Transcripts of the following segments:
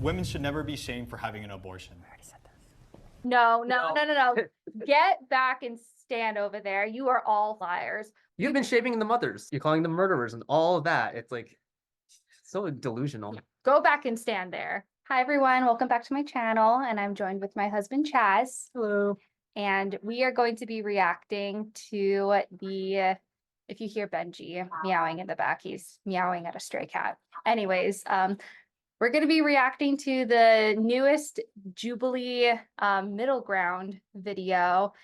women should never be shamed for having an abortion. I already said this. No. Get back and stand over there. You are all liars. You've been shaming the mothers. You're calling them murderers and all of that. It's like so delusional. Go back and stand there. Hi, everyone. Welcome back to my channel. And I'm joined with my husband, Chazz. Hello. And we are going to be reacting to the, if you hear Benji meowing in the back, he's meowing at a stray cat. Anyways, we're going to be reacting to the newest Jubilee middle ground video.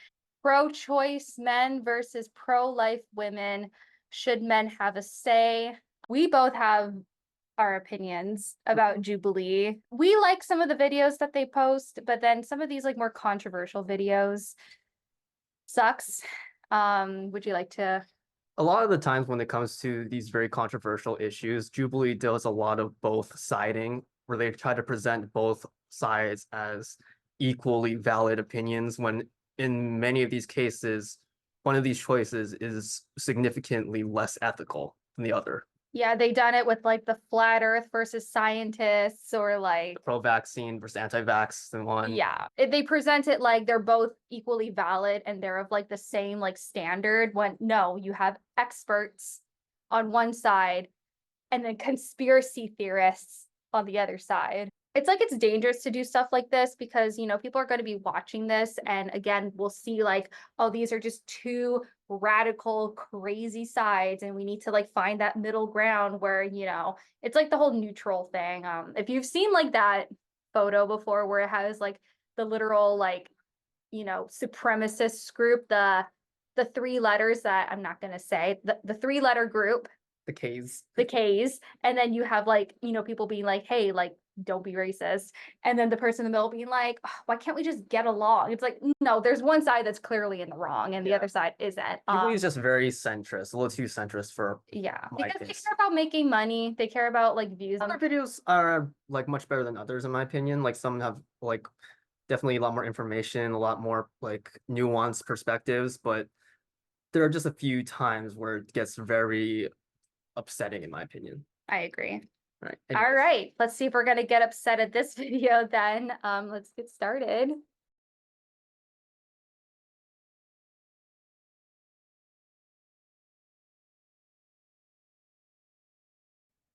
Pro-choice men versus pro-life women. Should men have a say? We both have our opinions about Jubilee. We like some of the videos that they post, but then some of these like more controversial videos sucks. Would you like to? A lot of the times when it comes to these very controversial issues, Jubilee does a lot of both siding, where they try to present both sides as equally valid opinions, when in many of these cases, one of these choices is significantly less ethical than the other. Yeah, they done it with like the flat earth versus scientists, or like pro-vaccine versus anti-vax and one. Yeah, they present it like they're both equally valid and they're of like the same like standard, when no, you have experts on one side and then conspiracy theorists on the other side. It's like it's dangerous to do stuff like this because, you know, people are going to be watching this and again, we'll see like, oh, these are just two radical, crazy sides and we need to like find that middle ground where, you know, it's like the whole neutral thing. If you've seen like that photo before where it has like the literal like, you know, supremacist group, the three letters that I'm not going to say, the three-letter group, the K's, and then you have like, you know, people being like, hey, like, don't be racist, and then the person in the middle being like, oh, why can't we just get along? It's like, no, there's one side that's clearly in the wrong and the other side isn't. Jubilee is just very centrist, a little too centrist for because taste. they care about making money, they care about like views. Other videos are like much better than others in my opinion. Like some have like definitely a lot more information, a lot more like nuanced perspectives, but there are just a few times where it gets very upsetting in my opinion. I agree. Right. All right, let's see if we're gonna get upset at this video then. Let's get started.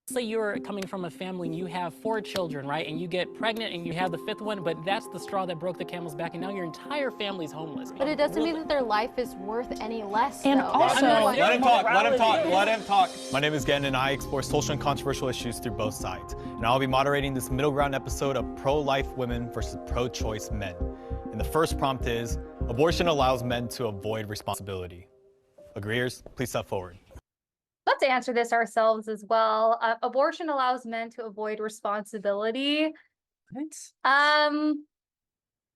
Say you're coming from a family and you have 4 children, right? And you get pregnant and you have the 5th one, but that's the straw that broke the camel's back and now your entire family's homeless. But it doesn't mean that their life is worth any less. And though. also, let him talk. My name is Gen and I explore social and controversial issues through both sides. And I'll be moderating this middle ground episode of pro-life women versus pro-choice men. And the first prompt is, abortion allows men to avoid responsibility. Agreeers, please step forward. Let's answer this ourselves as well. Abortion allows men to avoid responsibility. What?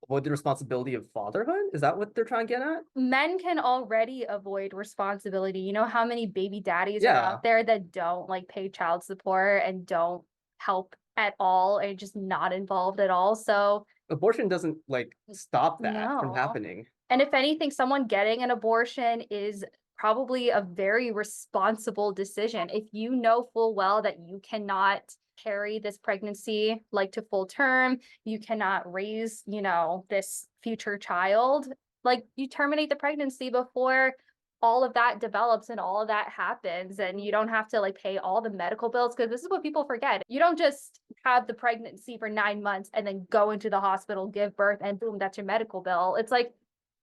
Avoid the responsibility of fatherhood? Is that what they're trying to get at? Men can already avoid responsibility. You know how many baby daddies are out there that don't like pay child support and don't help at all and just not involved at all. So abortion doesn't like stop that from happening. And if anything, someone getting an abortion is probably a very responsible decision. If you know full well that you cannot carry this pregnancy like to full term, you cannot raise, you know, this future child, like you terminate the pregnancy before all of that develops and all of that happens, and you don't have to like pay all the medical bills, because this is what people forget. You don't just have the pregnancy for 9 months and then go into the hospital, give birth, and boom, that's your medical bill. It's like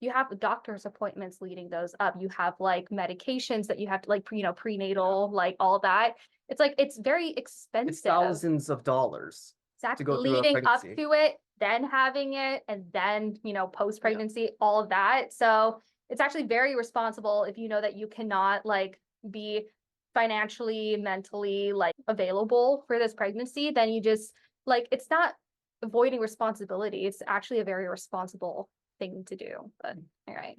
you have doctor's appointments leading those up. You have like medications that you have to like, you know, prenatal, like all that. It's like, it's very expensive. It's thousands of dollars. Exactly. To go through leading up to it, then having it, and then, you know, post-pregnancy, all of that. So it's actually very responsible if you know that you cannot like be financially, mentally like available for this pregnancy, then you just like, it's not avoiding responsibility. It's actually a very responsible thing to do. But all right,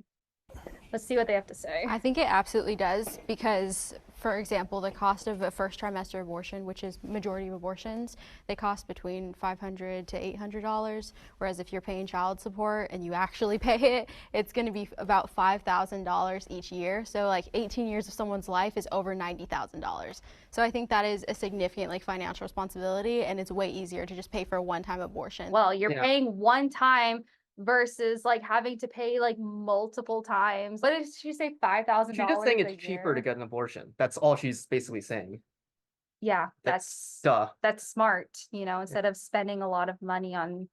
Let's see what they have to say. I think it absolutely does because, for example, the cost of a first trimester abortion, which is majority of abortions, they cost between $500 to $800. Whereas if you're paying child support and you actually pay it, it's going to be about $5,000 each year. So like 18 years of someone's life is over $90,000. So I think that is a significant like financial responsibility, and it's way easier to just pay for a one-time abortion. Well, you're paying one time versus like having to pay like multiple times. What did she say? $5,000. She's just saying it's cheaper to get an abortion. That's all she's basically saying. Yeah, That's that's smart. You know, instead of spending a lot of money on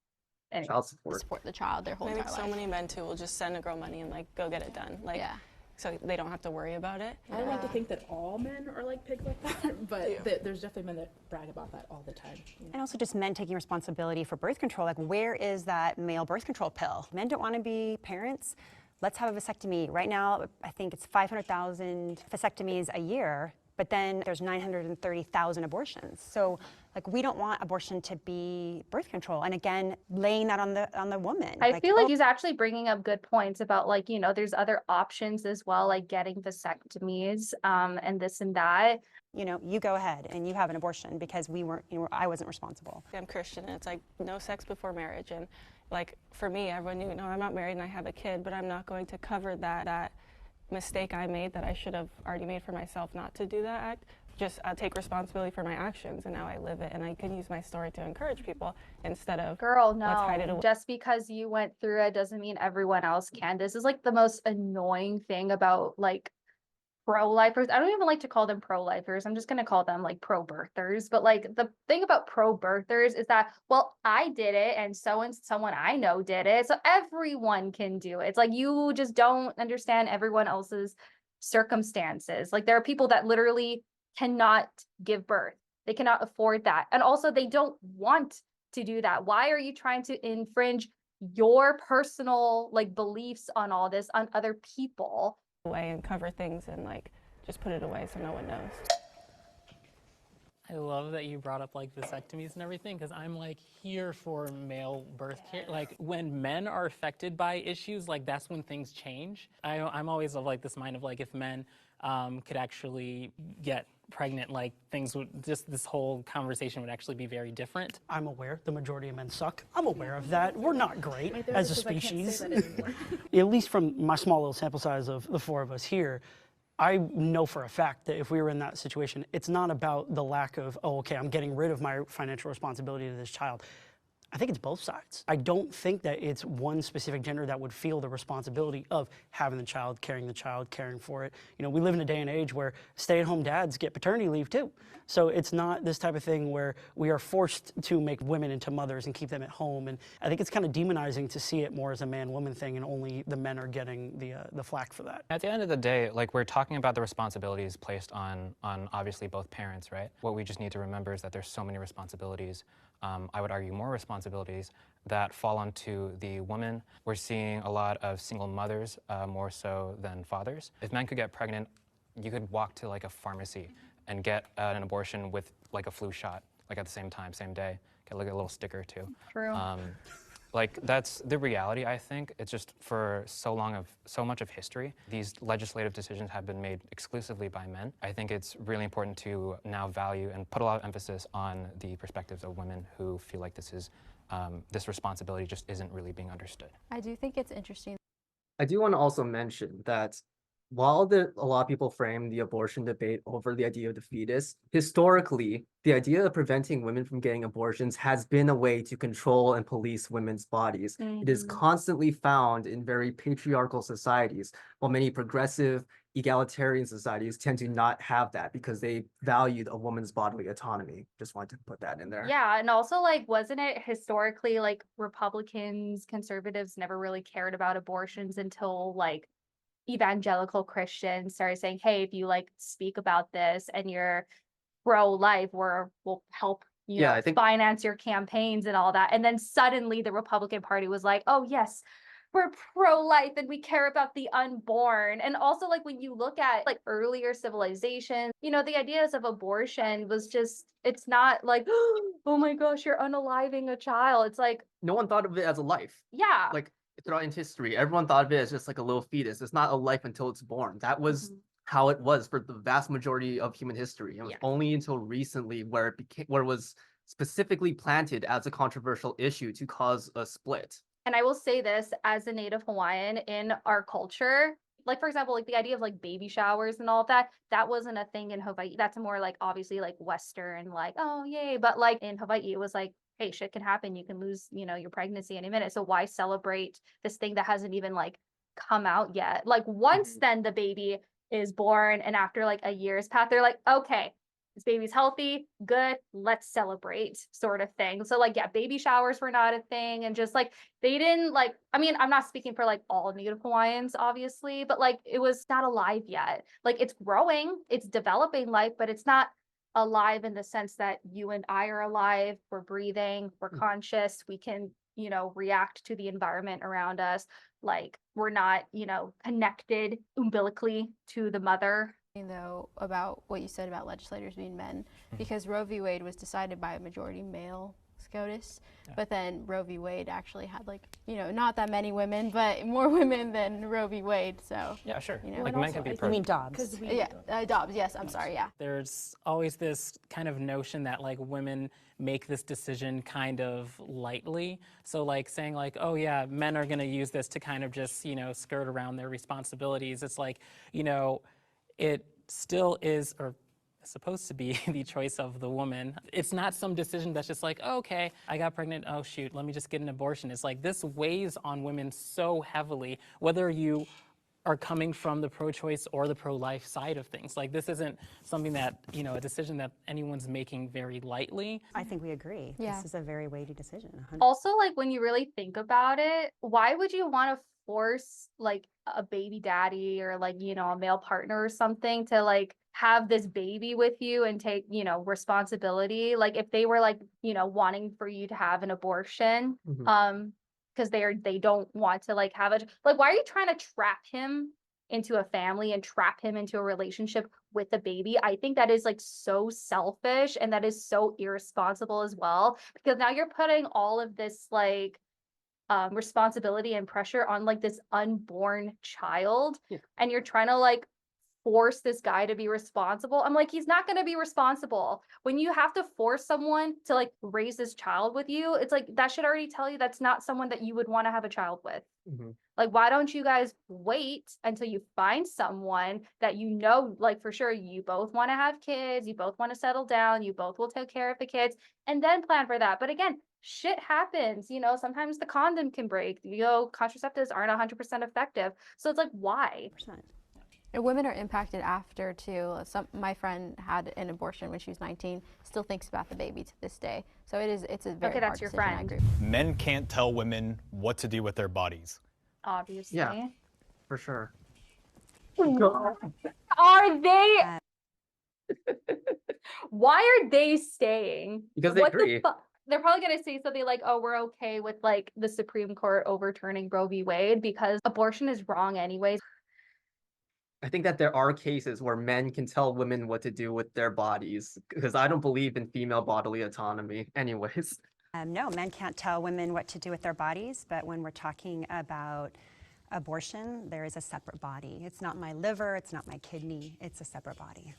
child support. Support the child their whole I think entire so life. many men too will just send a girl money and like go get it done. Like, Yeah. so they don't have to worry about it. I don't like to think that all men are like pigs like that, but there's definitely men that brag about that all the time. You know? And also just men taking responsibility for birth control. Like, where is that male birth control pill? Men don't want to be parents. Let's have a vasectomy. Right now, I think it's 500,000 vasectomies a year, but then there's 930,000 abortions. So, like, we don't want abortion to be birth control. And again, laying that on the woman. I feel like he's actually bringing up good points about like, you know, there's other options as well, like getting vasectomies and this and that. You know, you go ahead and you have an abortion because I wasn't responsible. I'm Christian and it's like no sex before marriage. And like for me, everyone knew, no, I'm not married and I have a kid, but I'm not going to cover that mistake I made that I should have already made for myself not to do that act. Just take responsibility for my actions, and now I live it, and I can use my story to encourage people instead of Girl, let's hide it no. away. Just because you went through it doesn't mean everyone else can. This is like the most annoying thing about like pro-lifers. I don't even like to call them pro-lifers. I'm just going to call them like pro-birthers. But like the thing about pro-birthers is that, well, I did it and someone I know did it. So everyone can do it. It's like you just don't understand everyone else's circumstances. Like there are people that literally cannot give birth. They cannot afford that. And also they don't want to do that. Why are you trying to infringe your personal like beliefs on all this on other people? Away and cover things and like just put it away so no one knows. I love that you brought up like vasectomies and everything because I'm like here for male birth care. Like when men are affected by issues, like that's when things change. I'm always of like this mind of like if men could actually get pregnant, like things would just this whole conversation would actually be very different. I'm aware the majority of men suck. I'm aware of that. We're not great as a species. At least from my small little sample size of the four of us here, I know for a fact that if we were in that situation, it's not about the lack of, oh, okay, I'm getting rid of my financial responsibility to this child. I think it's both sides. I don't think that it's one specific gender that would feel the responsibility of having the child, caring for it. You know, we live in a day and age where stay-at-home dads get paternity leave too. So it's not this type of thing where we are forced to make women into mothers and keep them at home. And I think it's kind of demonizing to see it more as a man-woman thing and only the men are getting the flack for that. At the end of the day, like we're talking about the responsibilities placed on obviously both parents, right? What we just need to remember is that there's so many responsibilities. I would argue more responsibilities that fall onto the woman. We're seeing a lot of single mothers more so than fathers. If men could get pregnant, you could walk to like a pharmacy and get an abortion with like a flu shot, like at the same time, same day. Get like a little sticker too. True. Like that's the reality, I think. It's just for so much of history, these legislative decisions have been made exclusively by men. I think it's really important to now value and put a lot of emphasis on the perspectives of women who feel like this responsibility just isn't really being understood. I do think it's interesting. I do want to also mention that while a lot of people frame the abortion debate over the idea of the fetus, historically, the idea of preventing women from getting abortions has been a way to control and police women's bodies. It is constantly found in very patriarchal societies, while many progressive, egalitarian societies tend to not have that because they valued a woman's bodily autonomy. Just wanted to put that in there. Yeah, and also like wasn't it historically like Republicans, conservatives never really cared about abortions until like evangelical Christians started saying, hey, if you like speak about this and you're pro-life, we'll help I think finance your campaigns and all that. And then suddenly the Republican Party was like, oh yes, we're pro-life and we care about the unborn. And also like when you look at like earlier civilizations, you know, the ideas of abortion was just, it's not like, oh my gosh, you're unaliving a child. It's like no one thought of it as a life. yeah. Like throughout in history, everyone thought of it as just like a little fetus. It's not a life until it's born. That was how it was for the vast majority of human history. It was only until recently where it was specifically planted as a controversial issue to cause a split. And I will say this, as a Native Hawaiian, in our culture, like for example, like the idea of like baby showers and all of that, that wasn't a thing in Hawaii. That's more like obviously like Western, like, oh yay. But like in Hawaii, it was like, hey, shit can happen. You can lose, your pregnancy any minute. So why celebrate this thing that hasn't even like come out yet? Like once then the baby is born and after like a year's path, they're like, okay, this baby's healthy, good, let's celebrate, sort of thing. So like, yeah, baby showers were not a thing. And just like, they didn't like, I mean, I'm not speaking for like all Native Hawaiians, obviously, but like, it was not alive yet. Like it's growing, it's developing life, but it's not alive in the sense that you and I are alive, we're breathing, we're conscious, we can, react to the environment around us. Like we're not, connected umbilically to the mother. Though about what you said about legislators being men, because Roe v. Wade was decided by a majority male SCOTUS, but then Roe v. Wade actually had like, not that many women, but more women than Roe v. Wade. So yeah, sure. Like men can be. You mean Dobbs? Dobbs. Yes, I'm sorry. Yeah. There's always this kind of notion that like women make this decision kind of lightly. So like saying like, oh yeah, men are going to use this to kind of just, skirt around their responsibilities. It's like, it still is, or supposed to be, the choice of the woman. It's not some decision that's just like, oh, okay, I got pregnant, oh shoot, let me just get an abortion. It's like this weighs on women so heavily, whether you are coming from the pro-choice or the pro-life side of things. Like this isn't something that, a decision that anyone's making very lightly. I think we agree. Yeah. This is a very weighty decision. 100%. Also, like when you really think about it, why would you want to force like a baby daddy or like, a male partner or something to like have this baby with you and take, responsibility? Like if they were like, wanting for you to have an abortion, because they don't want to like have like, why are you trying to trap him into a family and trap him into a relationship with a baby? I think that is like so selfish and that is so irresponsible as well, because now you're putting all of this like responsibility and pressure on like this unborn child, and you're trying to like force this guy to be responsible. I'm like, he's not going to be responsible. When you have to force someone to like raise this child with you, it's like that should already tell you that's not someone that you would want to have a child with. Like, why don't you guys wait until you find someone that like for sure you both want to have kids, you both want to settle down, you both will take care of the kids, and then plan for that. But again, shit happens, sometimes the condom can break, contraceptives aren't 100% effective. So it's like, why? And women are impacted after too. My friend had an abortion when she was 19, still thinks about the baby to this day. So it's a very hard decision. I agree. Men can't tell women what to do with their bodies. Obviously. Yeah, for sure. Are they? Why are they staying? Because they agree. They're probably going to say something like, oh, we're okay with like the Supreme Court overturning Roe v. Wade because abortion is wrong anyways. I think that there are cases where men can tell women what to do with their bodies, because I don't believe in female bodily autonomy anyways. No, men can't tell women what to do with their bodies, but when we're talking about abortion, there is a separate body. It's not my liver, it's not my kidney, it's a separate body.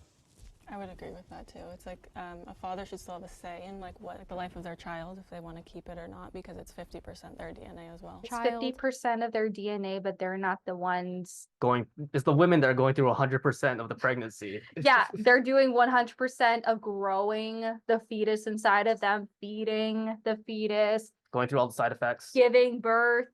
I would agree with that too. It's like a father should still have a say in like what the life of their child, if they want to keep it or not, because it's 50% their DNA as well. It's 50% of their DNA, but they're not the ones it's the women that are going through 100% of the pregnancy. Yeah, they're doing 100% of growing the fetus inside of them, feeding the fetus, going through all the side effects, giving birth,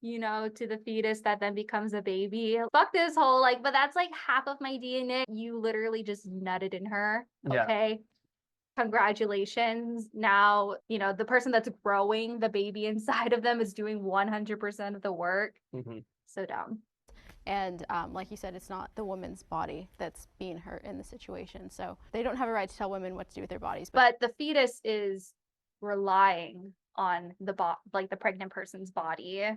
to the fetus that then becomes a baby. Fuck this whole but that's like half of my DNA. You literally just nutted in her. Okay. Yeah. Congratulations. Now, the person that's growing the baby inside of them is doing 100% of the work. So dumb. And like you said, it's not the woman's body that's being hurt in the situation. So they don't have a right to tell women what to do with their bodies. But the fetus is relying on the pregnant person's body.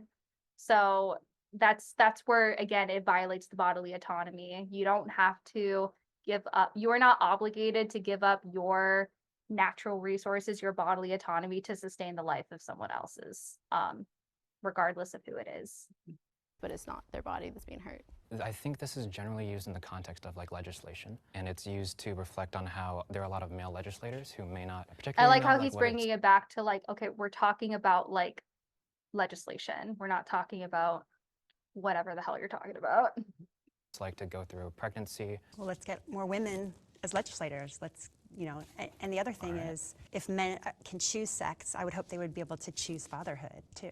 So that's where, again, it violates the bodily autonomy. You don't have to give up. You are not obligated to give up your natural resources, your bodily autonomy to sustain the life of someone else's. regardless of who it is. But it's not their body that's being hurt. I think this is generally used in the context of like legislation, and it's used to reflect on how there are a lot of male legislators who may not I particularly like know, how like, he's what it's- bringing it back to like, okay, we're talking about like legislation. We're not talking about whatever the hell you're talking about. it's like to go through pregnancy. Well, let's get more women as legislators. Let's, and the other thing is, if men can choose sex, I would hope they would be able to choose fatherhood too.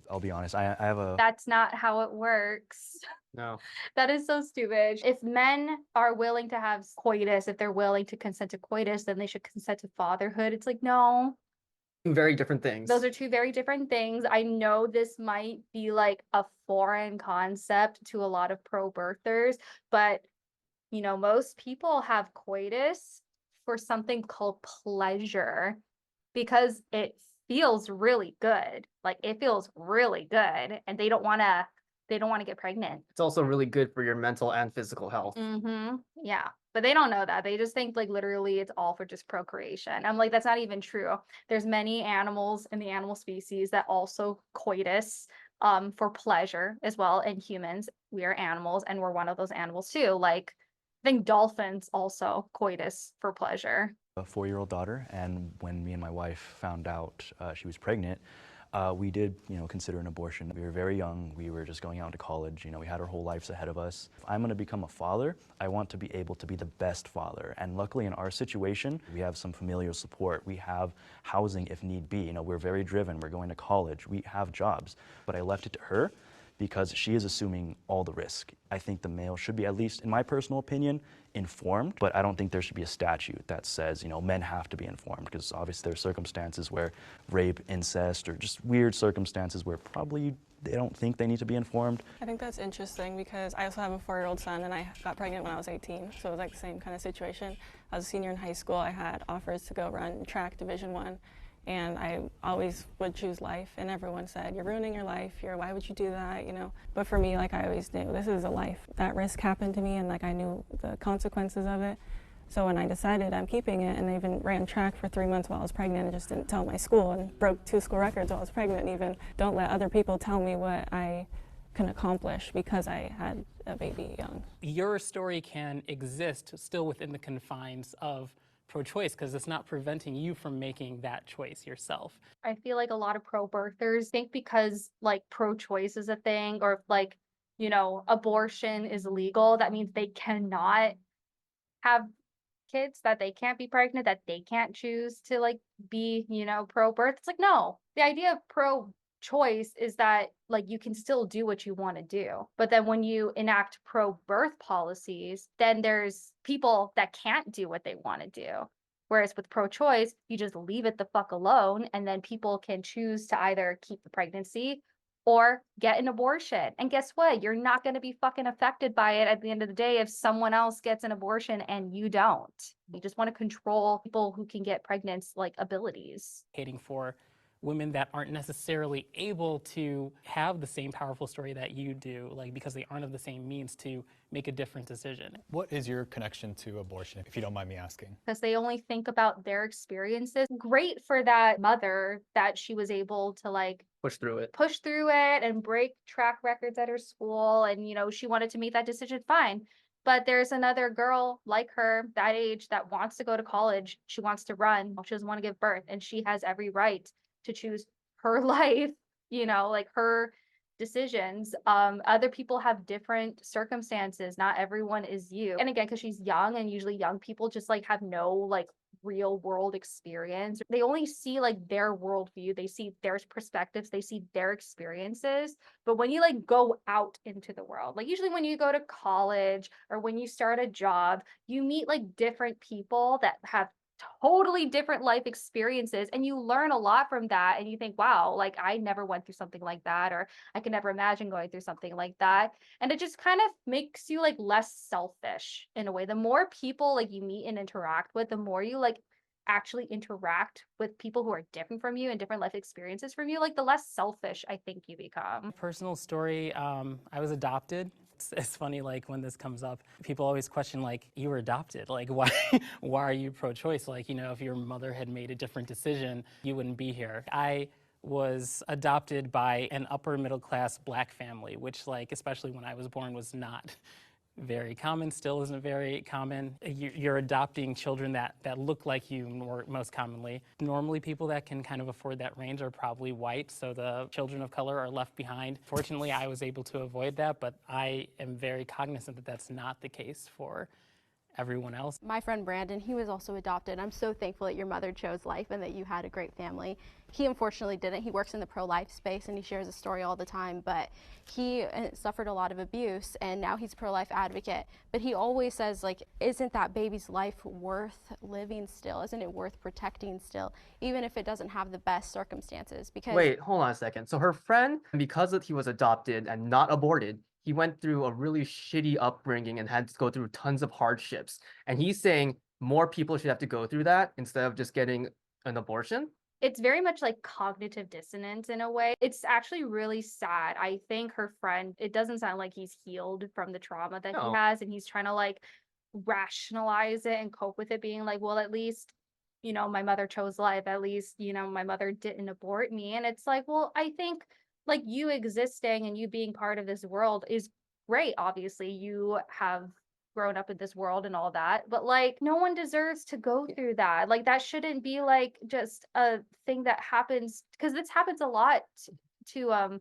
I'll be honest, I have a... That's not how it works. No. That is so stupid. If men are willing to have coitus, if they're willing to consent to coitus, then they should consent to fatherhood. It's like, no, Very different things. those are two very different things. I know this might be like a foreign concept to a lot of pro-birthers, but most people have coitus for something called pleasure because it feels really good. Like it feels really good and they don't want to get pregnant. It's also really good for your mental and physical health. Yeah. But they don't know that. They just think like literally it's all for just procreation. I'm like, that's not even true. There's many animals in the animal species that also coitus for pleasure as well. And humans, we are animals and we're one of those animals too. Like I think dolphins also coitus for pleasure. A 4-year-old daughter, and when me and my wife found out she was pregnant, we did, consider an abortion. We were very young. We were just going out to college. We had our whole lives ahead of us. If I'm going to become a father, I want to be able to be the best father. And luckily in our situation, we have some familial support. We have housing if need be. We're very driven. We're going to college. We have jobs. But I left it to her because she is assuming all the risk. I think the male should be, at least in my personal opinion, informed, but I don't think there should be a statute that says, men have to be informed, because obviously there are circumstances where rape, incest, or just weird circumstances where probably they don't think they need to be informed. I think that's interesting because I also have a 4-year-old son and I got pregnant when I was 18, so it was like the same kind of situation. I was a senior in high school. I had offers to go run track Division I, and I always would choose life, and everyone said, you're ruining your life, why would you do that, But for me, like I always knew, this is a life. That risk happened to me, and like I knew the consequences of it. So when I decided I'm keeping it, and I even ran track for 3 months while I was pregnant and just didn't tell my school, and broke 2 school records while I was pregnant, and even don't let other people tell me what I can accomplish because I had a baby young. Your story can exist still within the confines of pro-choice because it's not preventing you from making that choice yourself. I feel like a lot of pro-birthers think because like pro-choice is a thing or if like, abortion is legal, that means they cannot have kids, that they can't be pregnant, that they can't choose to like be, pro-birth. It's like, no, the idea of pro-choice is that like you can still do what you want to do. But then when you enact pro-birth policies, then there's people that can't do what they want to do. Whereas with pro-choice, you just leave it the fuck alone, and then people can choose to either keep the pregnancy or get an abortion. And guess what? You're not going to be fucking affected by it at the end of the day if someone else gets an abortion and you don't. You just want to control people who can get pregnant like abilities. Hating for women that aren't necessarily able to have the same powerful story that you do, like because they aren't of the same means to make a different decision. What is your connection to abortion, if you don't mind me asking? Because they only think about their experiences. Great for that mother that she was able to like Push through it and break track records at her school. And, she wanted to make that decision, fine. But there's another girl like her, that age, that wants to go to college. She wants to run. She doesn't want to give birth. And she has every right to choose her life, like her decisions. Other people have different circumstances. Not everyone is you. And again, because she's young, and usually young people just like have no like real world experience. They only see like their worldview. They see their perspectives. They see their experiences. But when you like go out into the world, like usually when you go to college or when you start a job, you meet like different people that have totally different life experiences, and you learn a lot from that, and you think, wow, like I never went through something like that, or I can never imagine going through something like that. And it just kind of makes you like less selfish in a way. The more people like you meet and interact with, the more you like actually interact with people who are different from you and different life experiences from you, like the less selfish I think you become. Personal story, I was adopted. It's funny, like when this comes up, people always question, like, you were adopted, like why are you pro-choice? Like, if your mother had made a different decision, you wouldn't be here. I was adopted by an upper middle class black family, which, like, especially when I was born, was not very common, still isn't very common. You're adopting children that look like you most commonly. Normally people that can kind of afford that range are probably white, so the children of color are left behind. Fortunately, I was able to avoid that, but I am very cognizant that that's not the case for everyone else. My friend Brandon, he was also adopted. I'm so thankful that your mother chose life and that you had a great family. He unfortunately didn't. He works in the pro-life space and he shares a story all the time, but he suffered a lot of abuse and now he's a pro-life advocate. But he always says, like, isn't that baby's life worth living still? Isn't it worth protecting still, even if it doesn't have the best circumstances? Because Wait, hold on a second. So her friend, because he was adopted and not aborted, he went through a really shitty upbringing and had to go through tons of hardships. And he's saying more people should have to go through that instead of just getting an abortion. It's very much like cognitive dissonance in a way. It's actually really sad. I think her friend, it doesn't sound like he's healed from the trauma that he has, and he's trying to like rationalize it and cope with it, being like, well, at least, you know, my mother chose life. At least, you know, my mother didn't abort me. And it's like, well, I think like you existing and you being part of this world is great. Obviously, you have grown up in this world and all that, but like no one deserves to go through that. Like that shouldn't be like just a thing that happens, because this happens a lot to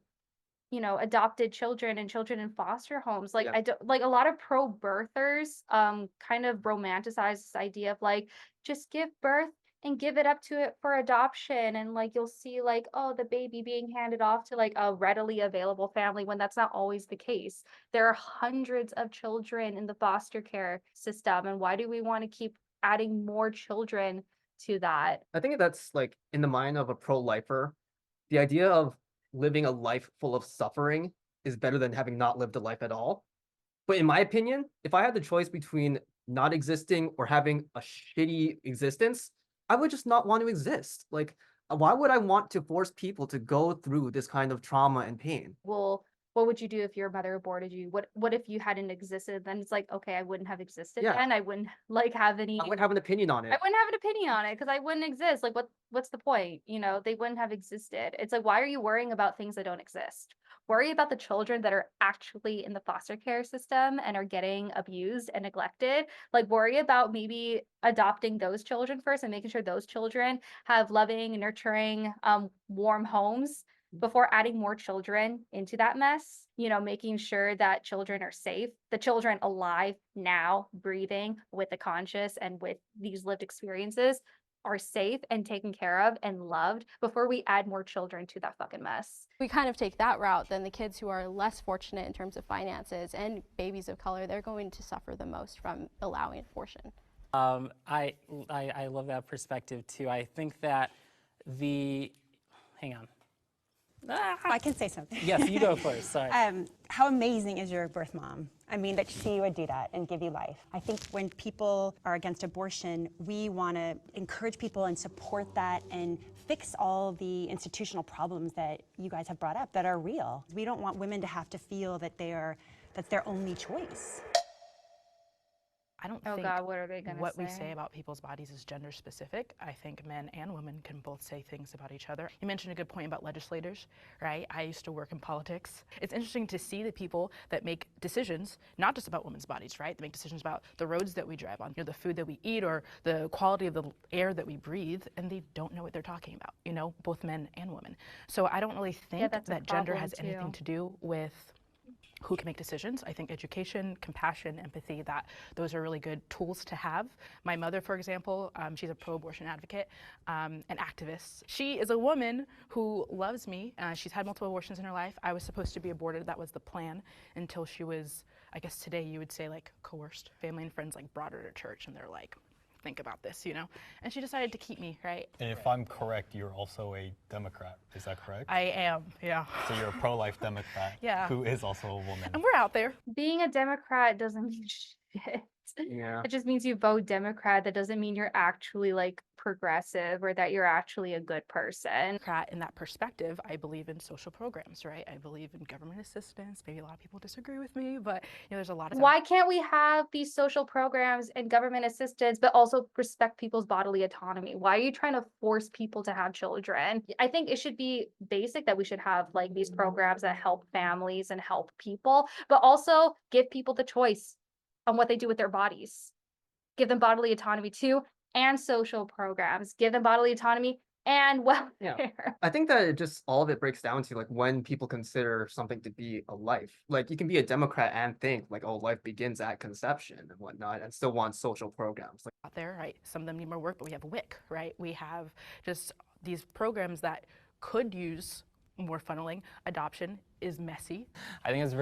you know, adopted children and children in foster homes. Like I don't like a lot of pro birthers kind of romanticize this idea of like just give birth and give it up to it for adoption, and like you'll see like, oh, the baby being handed off to like a readily available family, when that's not always the case. There are hundreds of children in the foster care system, and why do we want to keep adding more children to that? I think that's like in the mind of a pro-lifer, the idea of living a life full of suffering is better than having not lived a life at all. But in my opinion, if I had the choice between not existing or having a shitty existence, I would just not want to exist. Like, why would I want to force people to go through this kind of trauma and pain? Well, what would you do if your mother aborted you? What if you hadn't existed? Then it's like, okay, I wouldn't have existed then. I wouldn't like have any. I wouldn't have an opinion on it. I wouldn't have an opinion on it because I wouldn't exist. Like, what's the point? You know, they wouldn't have existed. It's like, why are you worrying about things that don't exist? Worry about the children that are actually in the foster care system and are getting abused and neglected. Like, worry about maybe adopting those children first and making sure those children have loving, nurturing, warm homes before adding more children into that mess. You know, making sure that children are safe, the children alive now, breathing with a conscious and with these lived experiences are safe and taken care of and loved before we add more children to that fucking mess. we kind of take that route, then the kids who are less fortunate in terms of finances and babies of color, they're going to suffer the most from allowing abortion. I love that perspective too. I think that hang on. I can say something. Yes, you go first, sorry. How amazing is your birth mom? I mean, that she would do that and give you life. I think when people are against abortion, we want to encourage people and support that and fix all the institutional problems that you guys have brought up that are real. We don't want women to have to feel that that's their only choice. I don't Oh think God, what are they gonna what say? we say about people's bodies is gender specific. I think men and women can both say things about each other. You mentioned a good point about legislators, right? I used to work in politics. It's interesting to see the people that make decisions, not just about women's bodies, right? They make decisions about the roads that we drive on, you know, the food that we eat or the quality of the air that we breathe, and they don't know what they're talking about, you know, both men and women. So I don't really think that's a that gender problem, has anything too. to do with who can make decisions. I think education, compassion, empathy, those are really good tools to have. My mother, for example, she's a pro-abortion advocate, an activist. She is a woman who loves me. She's had multiple abortions in her life. I was supposed to be aborted. That was the plan until she was, I guess today you would say, like, coerced. Family and friends like brought her to church and they're like, think about this, you know? And she decided to keep me, right? And if I'm correct, you're also a Democrat. Is that correct? I am, yeah. So you're a pro-life Democrat Yeah. who is also a woman. And we're out there. Being a Democrat doesn't mean shit. Yeah. It just means you vote Democrat. That doesn't mean you're actually like progressive or that you're actually a good person. In that perspective, I believe in social programs, right? I believe in government assistance. Maybe a lot of people disagree with me, but there's a lot of Why can't we have these social programs and government assistance, but also respect people's bodily autonomy? Why are you trying to force people to have children? I think it should be basic that we should have like these programs that help families and help people, but also give people the choice on what they do with their bodies. Give them bodily autonomy too, and social programs. Give them bodily autonomy and welfare. Yeah. I think that all of it breaks down to like when people consider something to be a life. Like you can be a Democrat and think like, oh, life begins at conception and whatnot, and still want social programs. Like out there, right? Some of them need more work, but we have WIC, right? We have just these programs that could use more funneling. Adoption is messy. I think it's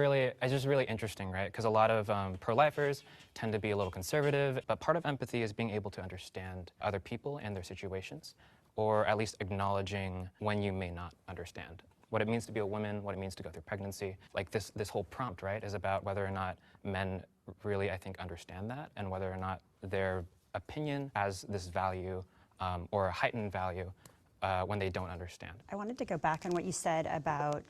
just really interesting, right? Because a lot of pro-lifers tend to be a little conservative, but part of empathy is being able to understand other people and their situations, or at least acknowledging when you may not understand what it means to be a woman, what it means to go through pregnancy. Like this whole prompt, right, is about whether or not men really, I think, understand that, and whether or not their opinion has this value or a heightened value when they don't understand. I wanted to go back on what you said about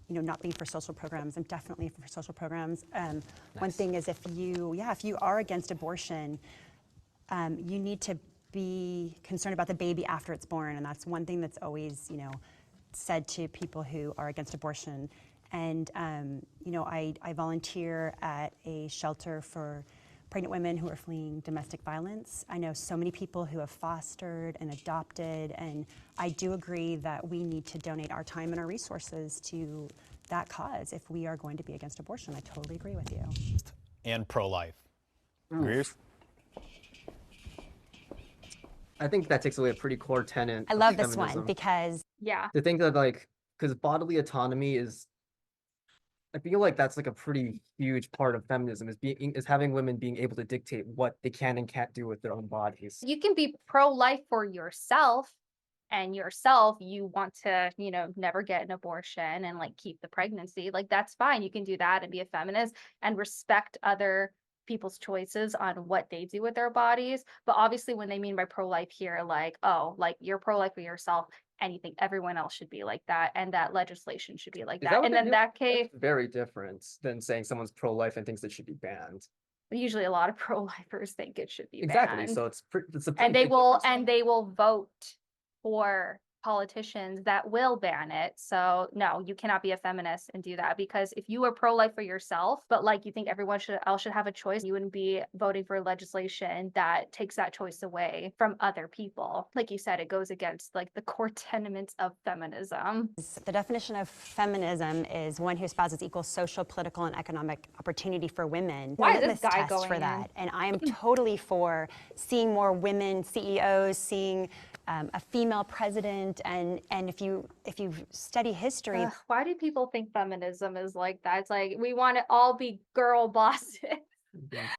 not being for social programs. I'm definitely for social programs. Nice. One thing is if you are against abortion, you need to be concerned about the baby after it's born, and that's one thing that's always said to people who are against abortion. And I volunteer at a shelter for pregnant women who are fleeing domestic violence. I know so many people who have fostered and adopted, and I do agree that we need to donate our time and our resources to that cause if we are going to be against abortion. I totally agree with you. And pro-life. Agrees? I think that takes away a pretty core tenet. I of love this feminism. one because To think that because bodily autonomy is, I feel like that's like a pretty huge part of feminism is having women being able to dictate what they can and can't do with their own bodies. You can be pro-life for yourself, and you want to, never get an abortion and like keep the pregnancy. Like that's fine. You can do that and be a feminist and respect other people's choices on what they do with their bodies. But obviously when they mean by pro-life here, like, oh, like you're pro-life for yourself, everyone else should be like that, and that legislation should be like that. And in that case, that's very different than saying someone's pro-life and thinks it should be banned. usually a lot of pro-lifers think it should be Exactly. banned. So it's a and pretty they will vote for politicians that will ban it. So no, you cannot be a feminist and do that, because if you are pro-life for yourself, but like you think everyone else should have a choice, you wouldn't be voting for legislation that takes that choice away from other people. Like you said, it goes against like the core tenets of feminism. the definition of feminism is one who espouses equal social, political, and economic opportunity for women. Why is Litmus this guy test going for in? that? And I am totally for seeing more women CEOs, seeing a female president, and if you study history. Why do people think feminism is like that? It's like we want to all be girl bosses.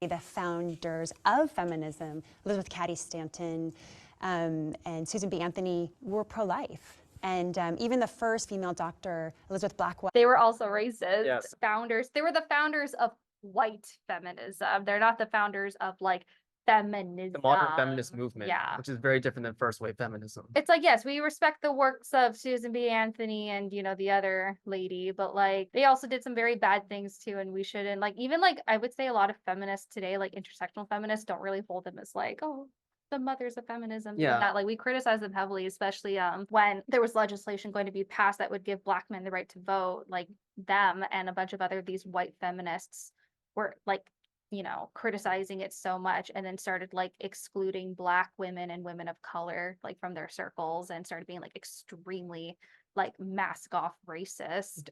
The founders of feminism, Elizabeth Cady Stanton and Susan B. Anthony, were pro-life. And even the first female doctor, Elizabeth Blackwell. They were also racist. Yes. Founders. They were the founders of white feminism. They're not the founders of like feminism. The modern feminist movement, Yeah. which is very different than first wave feminism. It's like, yes, we respect the works of Susan B. Anthony and, the other lady, but like they also did some very bad things too. And we shouldn't even I would say a lot of feminists today, like intersectional feminists, don't really hold them as like, oh, the mothers of feminism. Yeah. That like we criticize them heavily, especially when there was legislation going to be passed that would give Black men the right to vote. Like them and a bunch of these white feminists were like, criticizing it so much, and then started like excluding Black women and women of color like from their circles, and started being like extremely like mask off racist.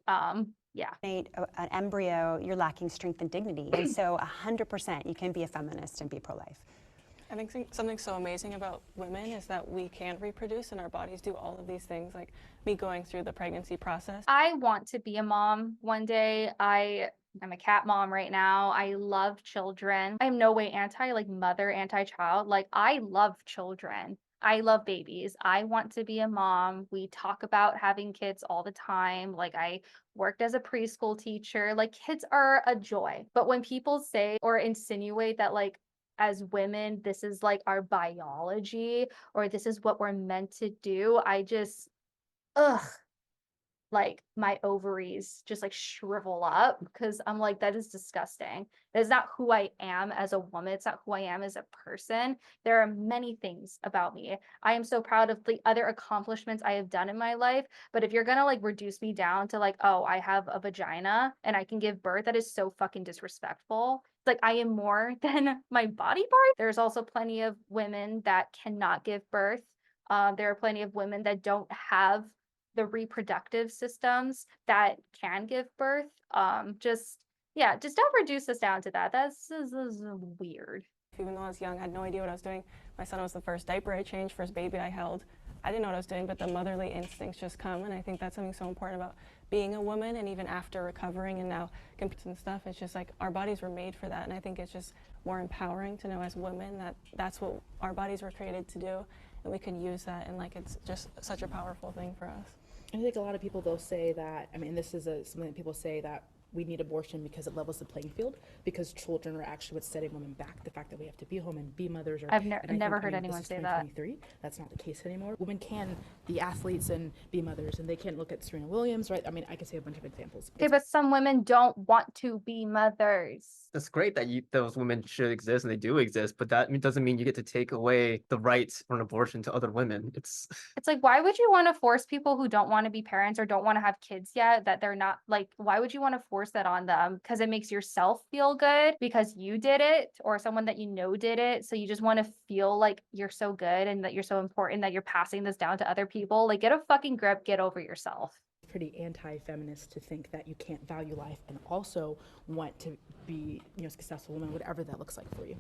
Yeah. An embryo, you're lacking strength and dignity. And so 100% you can be a feminist and be pro-life. I think something so amazing about women is that we can reproduce and our bodies do all of these things, like me going through the pregnancy process. I want to be a mom one day. I'm a cat mom right now. I love children. I'm no way anti-mother, anti-child. Like I love children. I love babies. I want to be a mom. We talk about having kids all the time. Like, I worked as a preschool teacher. Like, kids are a joy. But when people say or insinuate that, like, as women, this is like our biology or this is what we're meant to do, I just, ugh, like my ovaries just like shrivel up because I'm like, that is disgusting. That is not who I am as a woman. It's not who I am as a person. There are many things about me. I am so proud of the other accomplishments I have done in my life. But if you're gonna like reduce me down to like, oh, I have a vagina and I can give birth, that is so fucking disrespectful. It's like I am more than my body part. There's also plenty of women that cannot give birth. There are plenty of women that don't have the reproductive systems that can give birth. Just don't reduce us down to that. This is weird. Even though I was young, I had no idea what I was doing. My son was the first diaper I changed, first baby I held. I didn't know what I was doing, but the motherly instincts just come, and I think that's something so important about being a woman, and even after recovering and now competing and stuff, it's just like our bodies were made for that, and I think it's just more empowering to know as women that that's what our bodies were created to do, and we can use that, and like it's just such a powerful thing for us. I think a lot of people, they'll say that, I mean, this is something that people say that we need abortion because it levels the playing field, because children are actually what's setting women back. The fact that we have to be home and be mothers. I've never heard anyone say that. That's not the case anymore. Women can be athletes and be mothers, and they can look at Serena Williams, right? I mean, I can say a bunch of examples. Okay, but some women don't want to be mothers. It's great that those women should exist and they do exist, but that doesn't mean you get to take away the right for an abortion to other women. It's like, why would you want to force people who don't want to be parents or don't want to have kids yet, that they're not, like, why would you want to force that on them? Because it makes yourself feel good because you did it, or someone that you know did it. So you just want to feel like you're so good and that you're so important that you're passing this down to other people. Like, get a fucking grip, get over yourself. Pretty anti-feminist to think that you can't value life and also want to be, you know, a successful woman, whatever that looks like for you.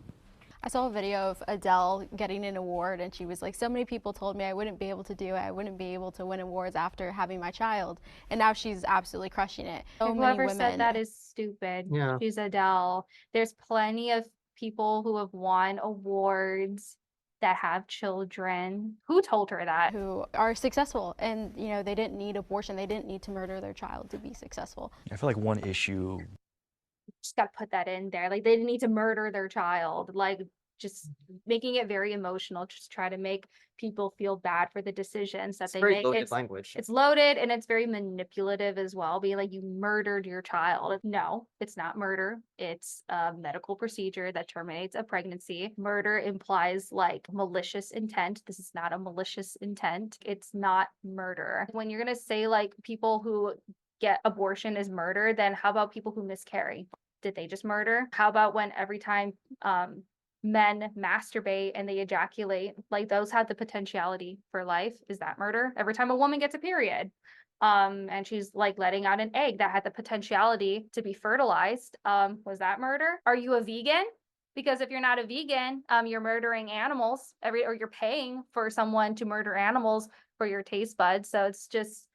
I saw a video of Adele getting an award, and she was like, so many people told me I wouldn't be able to do it. I wouldn't be able to win awards after having my child. And now she's absolutely crushing it. So Whoever said that is stupid. Yeah. She's Adele. There's plenty of people who have won awards that have children. Who told her that? Who are successful, and you know, they didn't need abortion. They didn't need to murder their child to be successful. I feel like one issue, Just gotta put that in there. Like, they didn't need to murder their child. Like, just making it very emotional. Just try to make people feel bad for the decisions that they very make. loaded language. It's loaded, and it's very manipulative as well. Being like, you murdered your child. No, it's not murder. It's a medical procedure that terminates a pregnancy. Murder implies like malicious intent. This is not a malicious intent. It's not murder. When you're gonna say like people who get abortion is murder, then how about people who miscarry? Did they just murder? How about when every time men masturbate and they ejaculate, like, those have the potentiality for life? Is that murder? Every time a woman gets a period, and she's like letting out an egg that had the potentiality to be fertilized, was that murder? Are you a vegan? Because if you're not a vegan, you're murdering animals or you're paying for someone to murder animals for your taste buds. So it's just,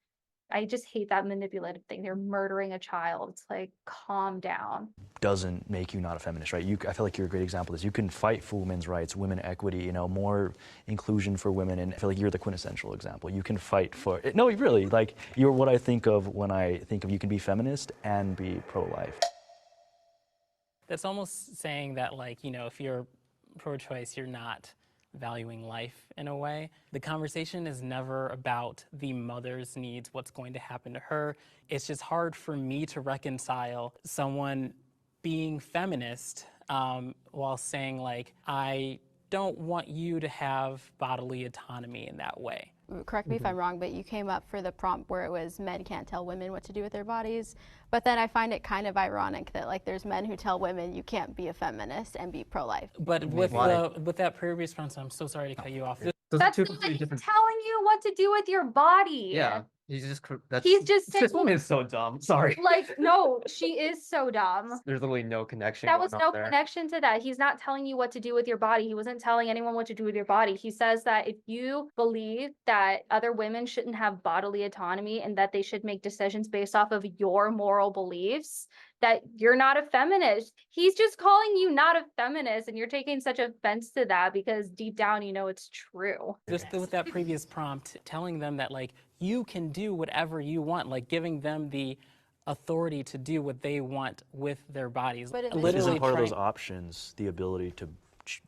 I just hate that manipulative thing. They're murdering a child. It's like, calm down. doesn't make you not a feminist, right? I feel like you're a great example of this. You can fight for women's rights, women equity, you know, more inclusion for women, and I feel like you're the quintessential example. You can fight for, no, really, like, you're what I think of when I think of you can be feminist and be pro-life. That's almost saying that, like, you know, if you're pro-choice, you're not valuing life in a way. The conversation is never about the mother's needs, what's going to happen to her. It's just hard for me to reconcile someone being feminist while saying, like, I don't want you to have bodily autonomy in that way. Correct me if I'm wrong, but you came up for the prompt where it was men can't tell women what to do with their bodies. But then I find it kind of ironic that, like, there's men who tell women you can't be a feminist and be pro-life. But with that previous response, I'm so sorry to cut you off. That's not telling you what to do with your body. Yeah. He's just saying, this woman is so dumb. Sorry. Like, no, she is so dumb. There's literally no connection. That was going no on there. connection to that. He's not telling you what to do with your body. He wasn't telling anyone what to do with your body. He says that if you believe that other women shouldn't have bodily autonomy and that they should make decisions based off of your moral beliefs, that you're not a feminist. He's just calling you not a feminist, and you're taking such offense to that because deep down you know it's true. Just with that previous prompt, telling them that like you can do whatever you want, like giving them the authority to do what they want with their bodies. But Isn't part of those options the ability to,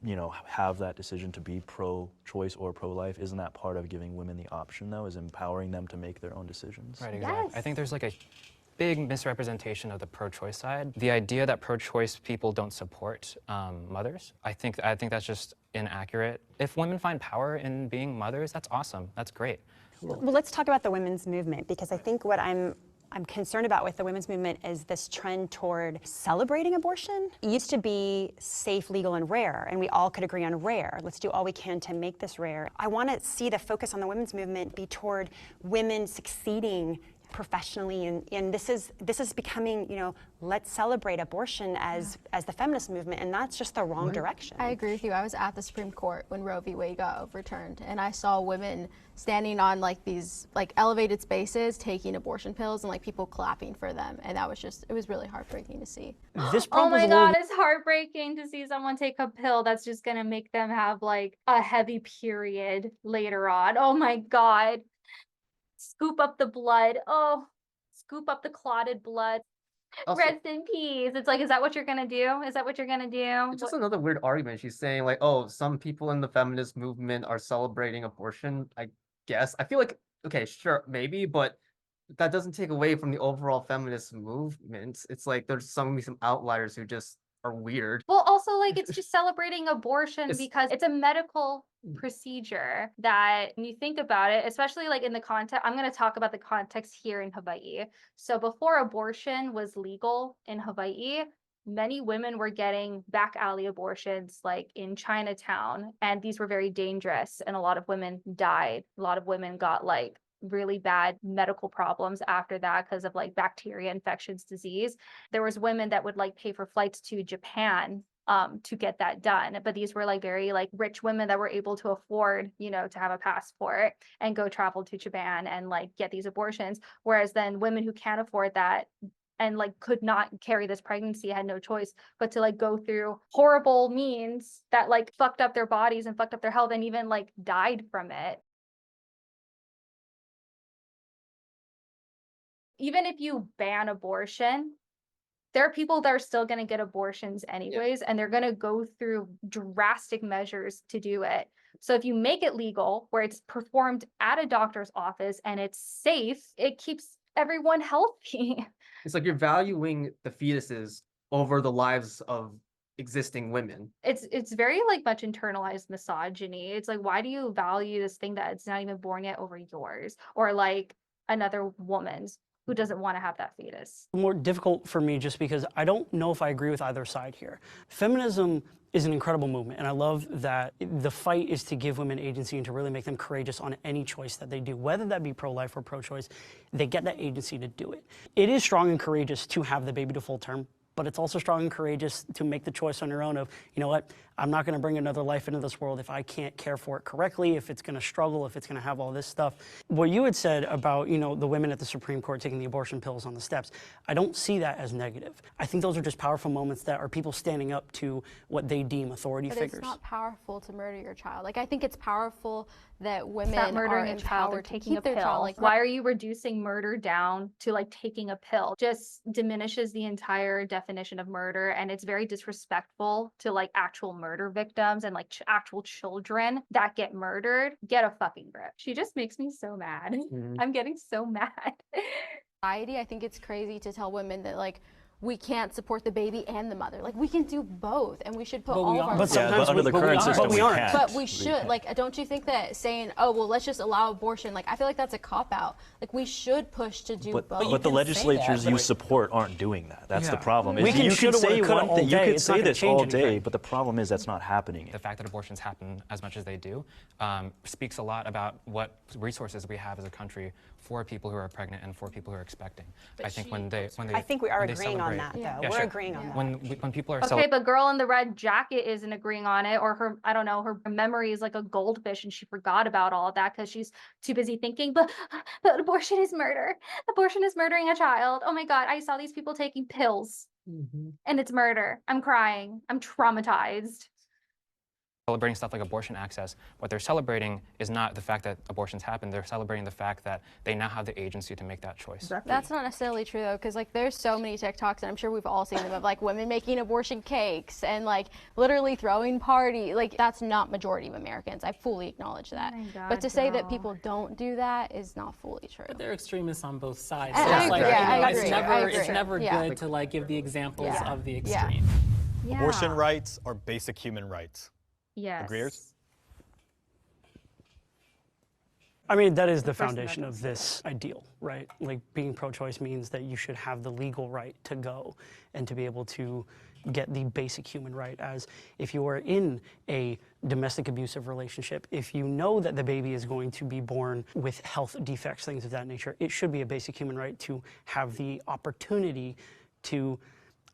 you know, have that decision to be pro-choice or pro-life? Isn't that part of giving women the option, though, is empowering them to make their own decisions? Right, exactly. Yes. I think there's like a big misrepresentation of the pro-choice side. The idea that pro-choice people don't support mothers, I think that's just inaccurate. If women find power in being mothers, that's awesome. That's great. Well, let's talk about the women's movement, because I think what I'm concerned about with the women's movement is this trend toward celebrating abortion. It used to be safe, legal, and rare, and we all could agree on rare. Let's do all we can to make this rare. I want to see the focus on the women's movement be toward women succeeding professionally, and this is becoming, you know, let's celebrate abortion as the feminist movement, and that's just the wrong direction. I agree with you. I was at the Supreme Court when Roe v. Wade got overturned, and I saw women standing on like these like elevated spaces taking abortion pills and like people clapping for them, and that was just, it was really heartbreaking to see. Oh my God, it's heartbreaking to see someone take a pill that's just gonna make them have like a heavy period later on. Oh my God. Scoop up the blood. Oh, scoop up the clotted blood. Also, rest in peace. It's like, is that what you're gonna do? Is that what you're gonna do? It's just another weird argument. She's saying like, oh, some people in the feminist movement are celebrating abortion. I guess. I feel like, okay, sure, maybe, but that doesn't take away from the overall feminist movement. It's like there's some outliers who just are weird. Well, also like it's just celebrating abortion because it's a medical procedure that when you think about it, especially like in the context, I'm going to talk about the context here in Hawaii. So before abortion was legal in Hawaii, many women were getting back alley abortions like in Chinatown, and these were very dangerous, and a lot of women died. A lot of women got like really bad medical problems after that because of like bacteria infections, disease. There was women that would like pay for flights to Japan to get that done, but these were like very like rich women that were able to afford, you know, to have a passport and go travel to Japan and like get these abortions. Whereas then women who can't afford that and like could not carry this pregnancy had no choice but to like go through horrible means that like fucked up their bodies and fucked up their health and even like died from it. Even if you ban abortion, there are people that are still going to get abortions anyways, and they're going to go through drastic measures to do it. So if you make it legal, where it's performed at a doctor's office and it's safe, it keeps everyone healthy. It's like you're valuing the fetuses over the lives of existing women. It's very like much internalized misogyny. It's like, why do you value this thing that it's not even born yet over yours, or like another woman's who doesn't want to have that fetus? More difficult for me just because I don't know if I agree with either side here. Feminism is an incredible movement, and I love that the fight is to give women agency and to really make them courageous on any choice that they do, whether that be pro-life or pro-choice. They get that agency to do it. It is strong and courageous to have the baby to full term, but it's also strong and courageous to make the choice on your own of, you know what, I'm not going to bring another life into this world if I can't care for it correctly, if it's going to struggle, if it's going to have all this stuff. What you had said about, you know, the women at the Supreme Court taking the abortion pills on the steps, I don't see that as negative. I think those are just powerful moments that are people standing up to what they deem authority figures. It's not powerful to murder your child. Like, I think it's powerful that women not murdering are a child or empowered to taking keep a their pill. child. Like, why are you reducing murder down to like taking a pill? Just diminishes the entire definition of murder, and it's very disrespectful to like actual murder victims and like actual children that get murdered. Get a fucking grip. She just makes me so mad. I'm getting so mad. I think it's crazy to tell women that like we can't support the baby and the mother. Like, we can do both, and we should put all of our. But under the current system, we can't. But we should. Like, don't you think that saying, "Oh, well, let's just allow abortion," like, I feel like that's a cop out. Like, we should push to do both. But the legislatures you support aren't doing that. That's the problem. We can you can say one thing, you can say this all day, anything. but the problem is that's not happening. The fact that abortions happen as much as they do speaks a lot about what resources we have as a country for people who are pregnant and for people who are expecting. I think when they I think we are agreeing on agree. that, though. Yeah. Yeah, We're sure. agreeing on that. When people are Okay, but girl in the red jacket isn't agreeing on it, or her, I don't know, her memory is like a goldfish and she forgot about all of that because she's too busy thinking, but abortion is murder. Abortion is murdering a child. Oh my God, I saw these people taking pills and it's murder. I'm crying. I'm traumatized. celebrating stuff like abortion access, what they're celebrating is not the fact that abortions happen, they're celebrating the fact that they now have the agency to make that choice. Exactly. That's not necessarily true though, because like there's so many TikToks, and I'm sure we've all seen them, of like women making abortion cakes and like literally throwing party. Like that's not majority of Americans. I fully acknowledge that. Oh my God, but to say that girl. people don't do that is not fully true. But they're extremists on both sides. I So it's agree, like, yeah, I it's agree, never, I it's agree. never Yeah. good to like give the examples Yeah. of the Yeah. extreme. Abortion Yeah. rights are basic human rights. Yes. Agreeers? I mean, that is the First foundation Amendment. of this ideal, right? Like being pro-choice means that you should have the legal right to go and to be able to get the basic human right, as if you are in a domestic abusive relationship, if you know that the baby is going to be born with health defects, things of that nature, it should be a basic human right to have the opportunity to,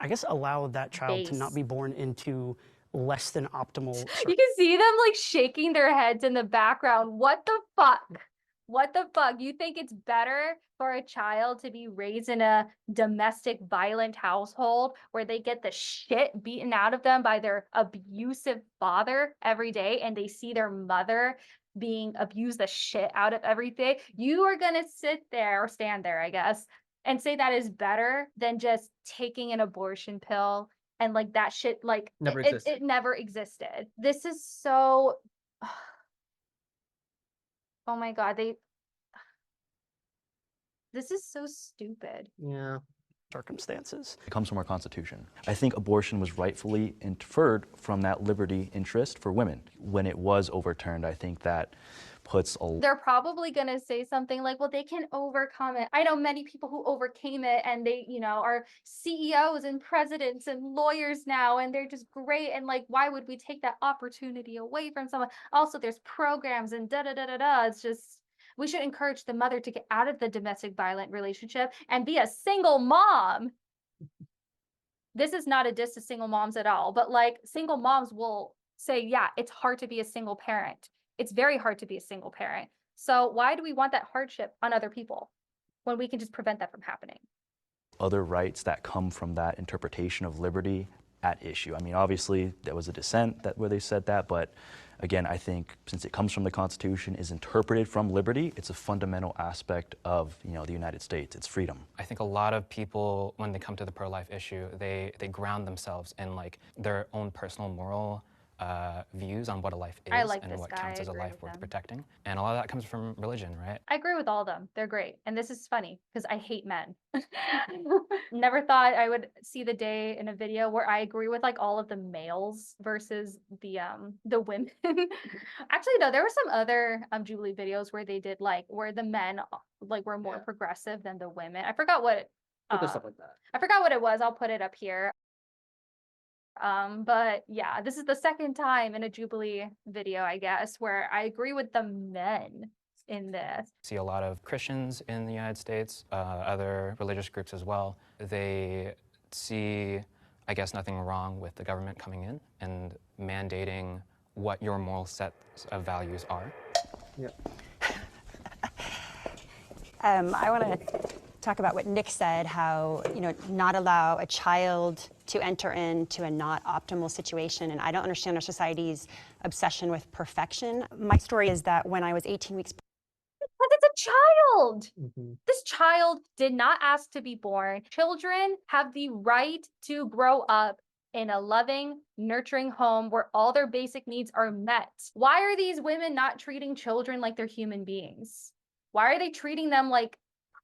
I guess, allow that child to not Base. be born into less than optimal You can see them like shaking their heads in the background. What the fuck? What the fuck? You think it's better for a child to be raised in a domestic violent household where they get the shit beaten out of them by their abusive father every day and they see their mother being abused the shit out of every day? You are gonna sit there or stand there, I guess, and say that is better than just taking an abortion pill and like that shit like Never it existed. never existed. This is so oh my God, this is so stupid. Yeah. circumstances. It comes from our Constitution. I think abortion was rightfully inferred from that liberty interest for women. When it was overturned, I think that puts a They're probably going to say something like, well, they can overcome it. I know many people who overcame it and they, you know, are CEOs and presidents and lawyers now, and they're just great. And like, why would we take that opportunity away from someone? Also, there's programs and da da da da da. It's just, we should encourage the mother to get out of the domestic violent relationship and be a single mom. This is not a diss to single moms at all, but like single moms will say, yeah, it's hard to be a single parent. It's very hard to be a single parent. So why do we want that hardship on other people when we can just prevent that from happening? other rights that come from that interpretation of liberty at issue. I mean, obviously, there was a dissent where they said that, but again, I think since it comes from the Constitution, is interpreted from liberty, it's a fundamental aspect of, the United States. It's freedom. I think a lot of people, when they come to the pro-life issue, they ground themselves in like their own personal moral views on what a life is I like and this what guy. counts I as a agree life with worth him. protecting. And a lot of that comes from religion, right? I agree with all of them. They're great. And this is funny because I hate men. Never thought I would see the day in a video where I agree with like all of the males versus the women. Actually, no, there were some other Jubilee videos where they did like where the men like were more progressive than the women. I forgot what But there's stuff like that. I forgot what it was. I'll put it up here. But yeah, this is the second time in a Jubilee video, I guess, where I agree with the men in this. See a lot of Christians in the United States, other religious groups as well. They see, I guess, nothing wrong with the government coming in and mandating what your moral sets of values are. Yeah. I want to talk about what Nick said, how, not allow a child to enter into a not optimal situation. And I don't understand our society's obsession with perfection. My story is that when I was 18 weeks But it's a child. Mhm. This child did not ask to be born. Children have the right to grow up in a loving, nurturing home where all their basic needs are met. Why are these women not treating children like they're human beings? Why are they treating them like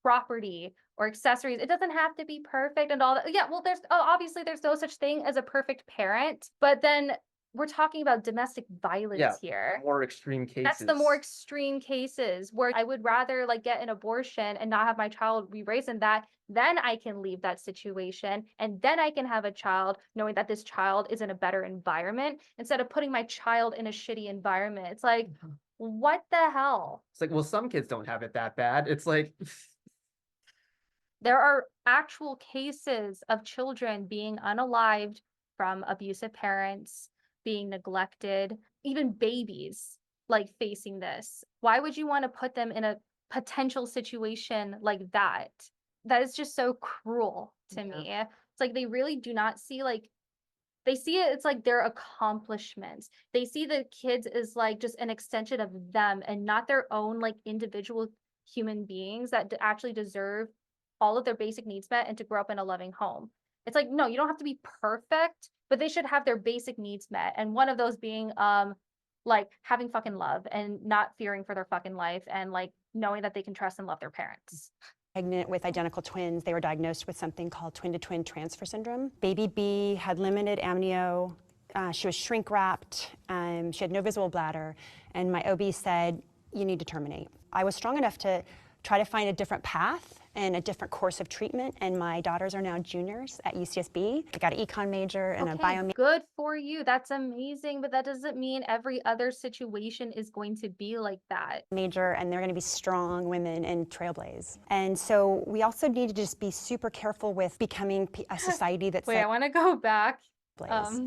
property or accessories? It doesn't have to be perfect and all that. Yeah, well, obviously there's no such thing as a perfect parent, but then we're talking about domestic violence Yeah, here. more extreme cases. That's the more extreme cases where I would rather like get an abortion and not have my child be raised in that. Then I can leave that situation and then I can have a child knowing that this child is in a better environment instead of putting my child in a shitty environment. It's like, what the hell? It's like, well, some kids don't have it that bad. It's like, There are actual cases of children being unalived from abusive parents, being neglected, even babies like facing this. Why would you want to put them in a potential situation like that? That is just so cruel to me. It's like they really do not see like they see it, it's like their accomplishments. They see the kids as like just an extension of them and not their own like individual human beings that actually deserve all of their basic needs met and to grow up in a loving home. It's like, no, you don't have to be perfect, but they should have their basic needs met. And one of those being like having fucking love and not fearing for their fucking life and like knowing that they can trust and love their parents. Pregnant with identical twins, they were diagnosed with something called twin-to-twin transfer syndrome. Baby B had limited amnio. She was shrink wrapped. She had no visible bladder. And my OB said, you need to terminate. I was strong enough to try to find a different path and a different course of treatment. And my daughters are now juniors at UCSB. I got an econ major and a bio major. Good for you. That's amazing. But that doesn't mean every other situation is going to be like that. Major, and they're going to be strong women and trailblaze. And so we also need to just be super careful with becoming a society that's Wait, I want to go back.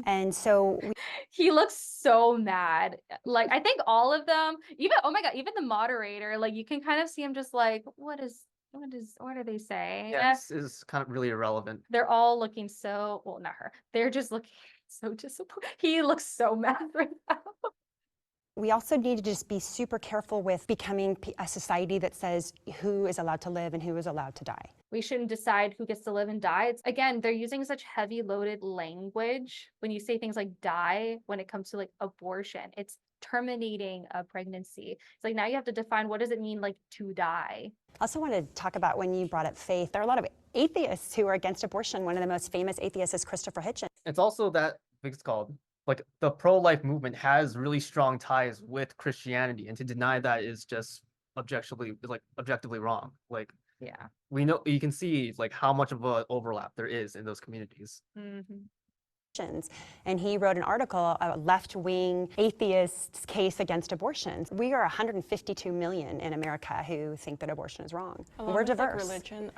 And so he looks so mad. Like I think all of them, even oh my god, even the moderator, like you can kind of see him just like, what are they saying? Yeah, this is kind of really irrelevant. They're all looking so well, not her. They're just looking so disappointed. He looks so mad right now. we also need to just be super careful with becoming a society that says who is allowed to live and who is allowed to die. We shouldn't decide who gets to live and die. It's, again, they're using such heavy loaded language when you say things like die when it comes to like abortion. It's terminating a pregnancy. It's like now you have to define what does it mean like to die. I also want to talk about when you brought up faith. There are a lot of atheists who are against abortion. One of the most famous atheists is Christopher Hitchens. It's also that, it's called, like the pro-life movement has really strong ties with Christianity, and to deny that is just objectively wrong. Like, yeah, we know, you can see like how much of an overlap there is in those communities. Mm-hmm. And he wrote an article, a left-wing atheist's case against abortion. We are 152 million in America who think that abortion is wrong. We're diverse. Like religion,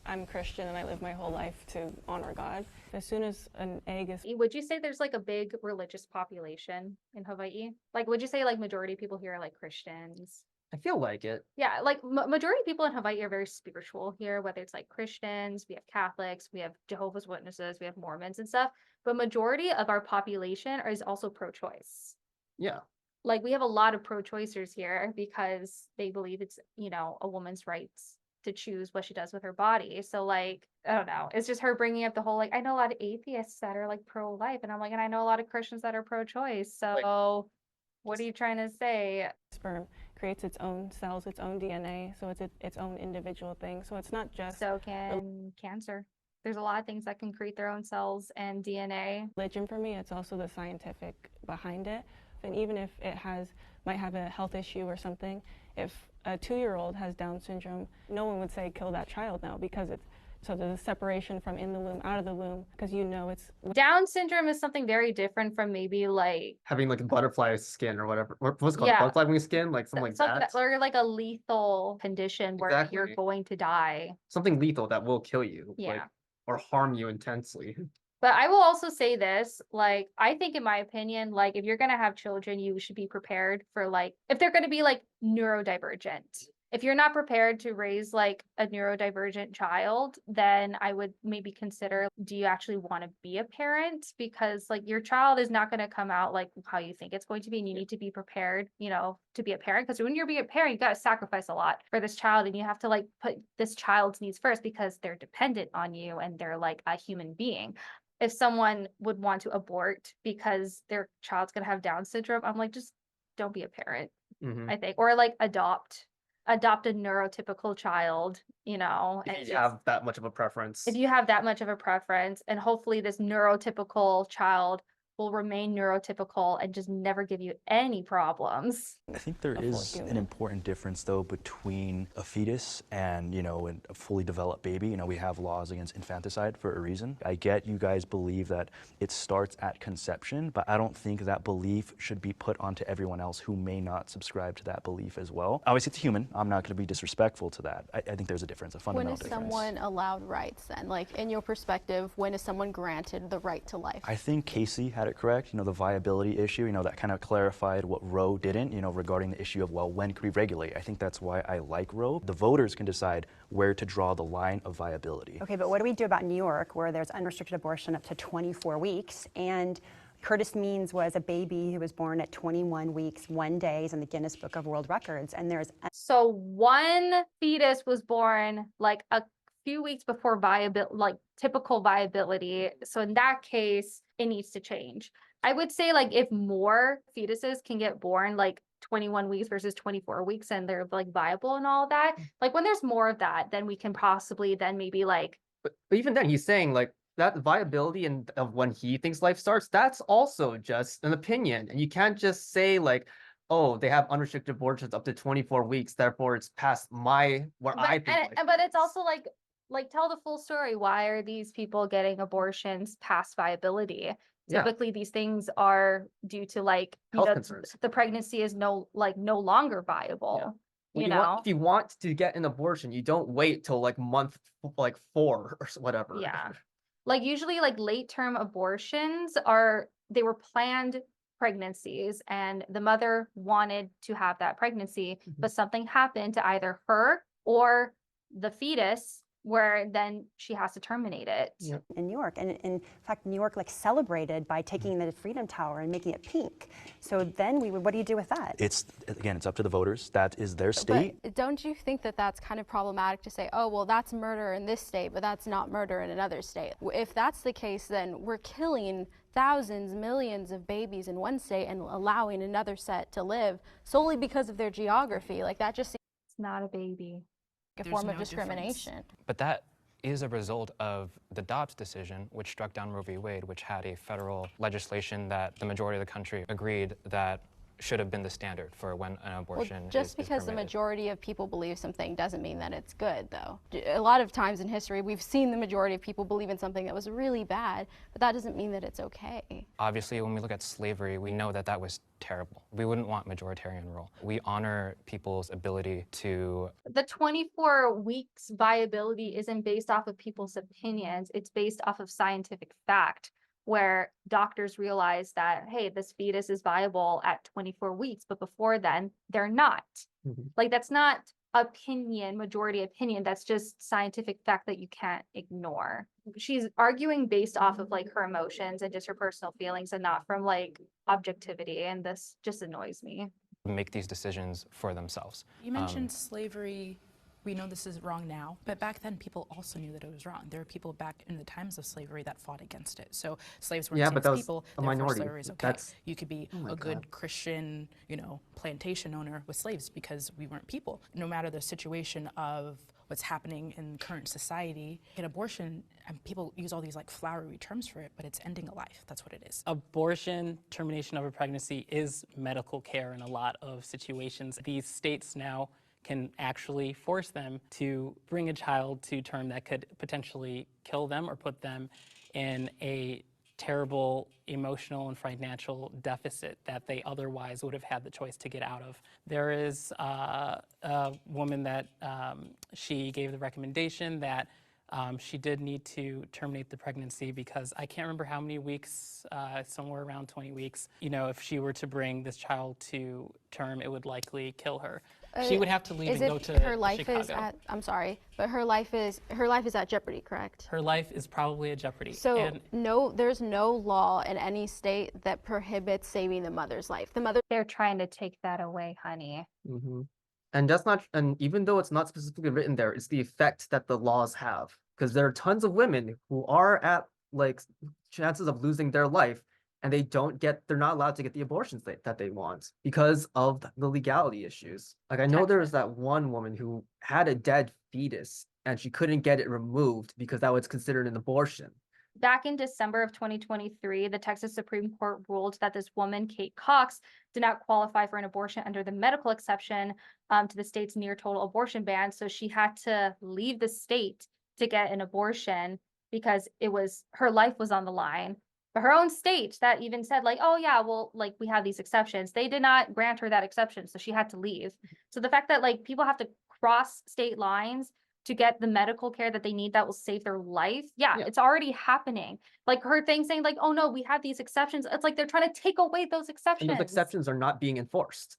I'm Christian and I live my whole life to honor God. As soon as an egg is... Would you say there's like a big religious population in Hawaii? Like, would you say like majority of people here are like Christians? I feel like it. Yeah, like majority of people in Hawaii are very spiritual here, whether it's like Christians, we have Catholics, we have Jehovah's Witnesses, we have Mormons and stuff. But majority of our population is also pro-choice. Yeah. Like we have a lot of pro-choicers here because they believe it's, you know, a woman's rights to choose what she does with her body. So like, I don't know. It's just her bringing up the whole, like, I know a lot of atheists that are like pro-life. And I'm like, and I know a lot of Christians that are pro-choice. So what are you trying to say? Sperm creates its own cells, its own DNA. So it's its own individual thing. So it's not just... So can cancer. There's a lot of things that can create their own cells and DNA. Religion for me, it's also the scientific behind it. And even if it might have a health issue or something, if a 2-year-old has Down syndrome, no one would say kill that child now because so there's a separation from in the womb, out of the womb, because you know it's... Down syndrome is something very different from maybe like... having like a butterfly skin or whatever. What's it called? Yeah. Butterfly wing skin? Like something like that? Or like a lethal condition where you're going to die. Something lethal that will kill you. Yeah. Like, or harm you intensely. But I will also say this, like, I think in my opinion, like, if you're going to have children, you should be prepared for, like, if they're going to be, like, neurodivergent. If you're not prepared to raise, like, a neurodivergent child, then I would maybe consider, do you actually want to be a parent? Because, like, your child is not going to come out, like, how you think it's going to be, and you need to be prepared, you know, to be a parent. Because when you're being a parent, you got to sacrifice a lot for this child, and you have to, like, put this child's needs first because they're dependent on you, and they're, like, a human being. If someone would want to abort because their child's going to have Down syndrome, I'm like, just don't be a parent, I think. Or, like, adopt a neurotypical child, you know. If you have that much of a preference. If you have that much of a preference, and hopefully this neurotypical child will remain neurotypical and just never give you any problems. I think there is an important difference though between a fetus and, you know, a fully developed baby. You know, we have laws against infanticide for a reason. I get you guys believe that it starts at conception, but I don't think that belief should be put onto everyone else who may not subscribe to that belief as well. Obviously, it's a human. I'm not going to be disrespectful to that. I think there's a difference, a fundamental difference. When is someone allowed rights then? Like, in your perspective, when is someone granted the right to life? I think Casey had it correct. You know, the viability issue, you know, that kind of clarified what Roe didn't, you know, regarding the issue of, well, when could we regulate? I think that's why I like Roe. The voters can decide where to draw the line of viability. Okay, but what do we do about New York, where there's unrestricted abortion up to 24 weeks, and Curtis Means was a baby who was born at 21 weeks, 1 day, is in the Guinness Book of World Records, and there's... So one fetus was born like a few weeks before typical viability. So in that case, it needs to change. I would say like if more fetuses can get born like 21 weeks versus 24 weeks and they're like viable and all of that, like when there's more of that, then we can possibly then maybe like... But even then, he's saying like that viability and of when he thinks life starts, that's also just an opinion. And you can't just say like, oh, they have unrestricted abortions up to 24 weeks, therefore it's past I think. But it's also like tell the full story. Why are these people getting abortions past viability? Typically, these things are due to like health concerns. The pregnancy is no longer viable. Well, if you want to get an abortion, you don't wait till like month 4 or whatever. Yeah, like usually like late term abortions they were planned pregnancies and the mother wanted to have that pregnancy, but something happened to either her or the fetus where then she has to terminate it. In New York, and in fact, New York like celebrated by taking the Freedom Tower and making it pink. So then what do you do with that? It's up to the voters. That is their state. But don't you think that that's kind of problematic to say, oh, well, that's murder in this state, but that's not murder in another state? If that's the case, then we're killing thousands, millions of babies in one state and allowing another set to live solely because of their geography. Like that just seems... It's not a baby. A form of discrimination. But that is a result of the Dobbs decision, which struck down Roe v. Wade, which had a federal legislation that the majority of the country agreed that should have been the standard for when an abortion just because the majority of people believe something doesn't mean that it's good, though. A lot of times in history, we've seen the majority of people believe in something that was really bad, but that doesn't mean that it's okay. Obviously, when we look at slavery, we know that that was terrible. We wouldn't want majoritarian rule. We honor people's ability to... The 24 weeks viability isn't based off of people's opinions. It's based off of scientific fact, where doctors realize that, hey, this fetus is viable at 24 weeks, but before then, they're not. Like, that's not majority opinion. That's just scientific fact that you can't ignore. She's arguing based off of like her emotions and just her personal feelings and not from like objectivity. And this just annoys me. Make these decisions for themselves. You mentioned slavery. We know this is wrong now, but back then people also knew that it was wrong. There were people back in the times of slavery that fought against it. So slaves weren't seen as people, a minority. Slavery is okay. You could be a good Christian, plantation owner with slaves because we weren't people. No matter the situation of what's happening in current society, an abortion, and people use all these like flowery terms for it, but it's ending a life. That's what it is. Abortion, termination of a pregnancy is medical care in a lot of situations. These states now can actually force them to bring a child to term that could potentially kill them or put them in a terrible emotional and financial deficit that they otherwise would have had the choice to get out of. There is a woman that she gave the recommendation that she did need to terminate the pregnancy because I can't remember how many weeks, somewhere around 20 weeks. If she were to bring this child to term, it would likely kill her. She would have to leave and go to her life Chicago. is at, I'm sorry, but her life is at jeopardy, correct? Her life is probably at jeopardy. So there's no law in any state that prohibits saving the mother's life. They're trying to take that away, honey. And that's not, and even though it's not specifically written there, it's the effect that the laws have. Because there are tons of women who are at like chances of losing their life, and they're not allowed to get the abortions that they want because of the legality issues. Like I know there was that one woman who had a dead fetus and she couldn't get it removed because that was considered an abortion. Back in December of 2023, the Texas Supreme Court ruled that this woman, Kate Cox, did not qualify for an abortion under the medical exception to the state's near total abortion ban. So she had to leave the state to get an abortion because her life was on the line. But her own state that even said like, oh yeah, well, like we have these exceptions. They did not grant her that exception, so she had to leave. So the fact that like people have to cross state lines to get the medical care that they need that will save their life. Yeah, it's already happening. Like her thing saying like, oh no, we have these exceptions. It's like they're trying to take away those exceptions. And those exceptions are not being enforced.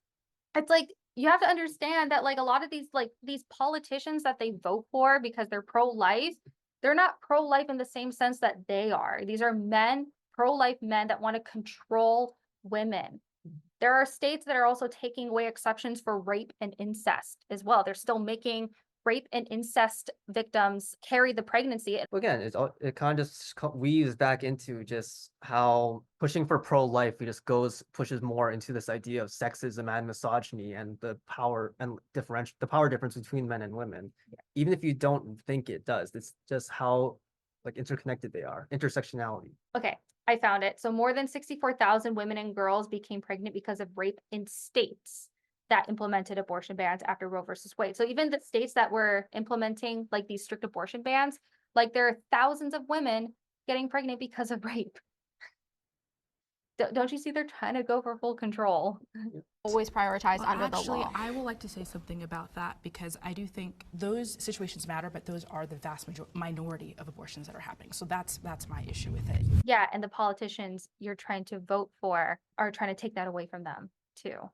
It's like you have to understand that like a lot of these politicians that they vote for because they're pro-life, they're not pro-life in the same sense that they are. These are men, pro-life men that want to control women. There are states that are also taking away exceptions for rape and incest as well. They're still making rape and incest victims carry the pregnancy. Again, it kind of just weaves back into just how pushing for pro-life pushes more into this idea of sexism and misogyny and the power difference between men and women. Even if you don't think it does, it's just how like interconnected they are. Intersectionality. Okay, I found it. So more than 64,000 women and girls became pregnant because of rape in states that implemented abortion bans after Roe versus Wade. So even the states that were implementing like these strict abortion bans, like there are thousands of women getting pregnant because of rape. Don't you see they're trying to go for full control? Always prioritize under the Actually, law. I would like to say something about that because I do think those situations matter, but those are the vast minority of abortions that are happening. So that's my issue with it. Yeah, and the politicians you're trying to vote for are trying to take that away from them too.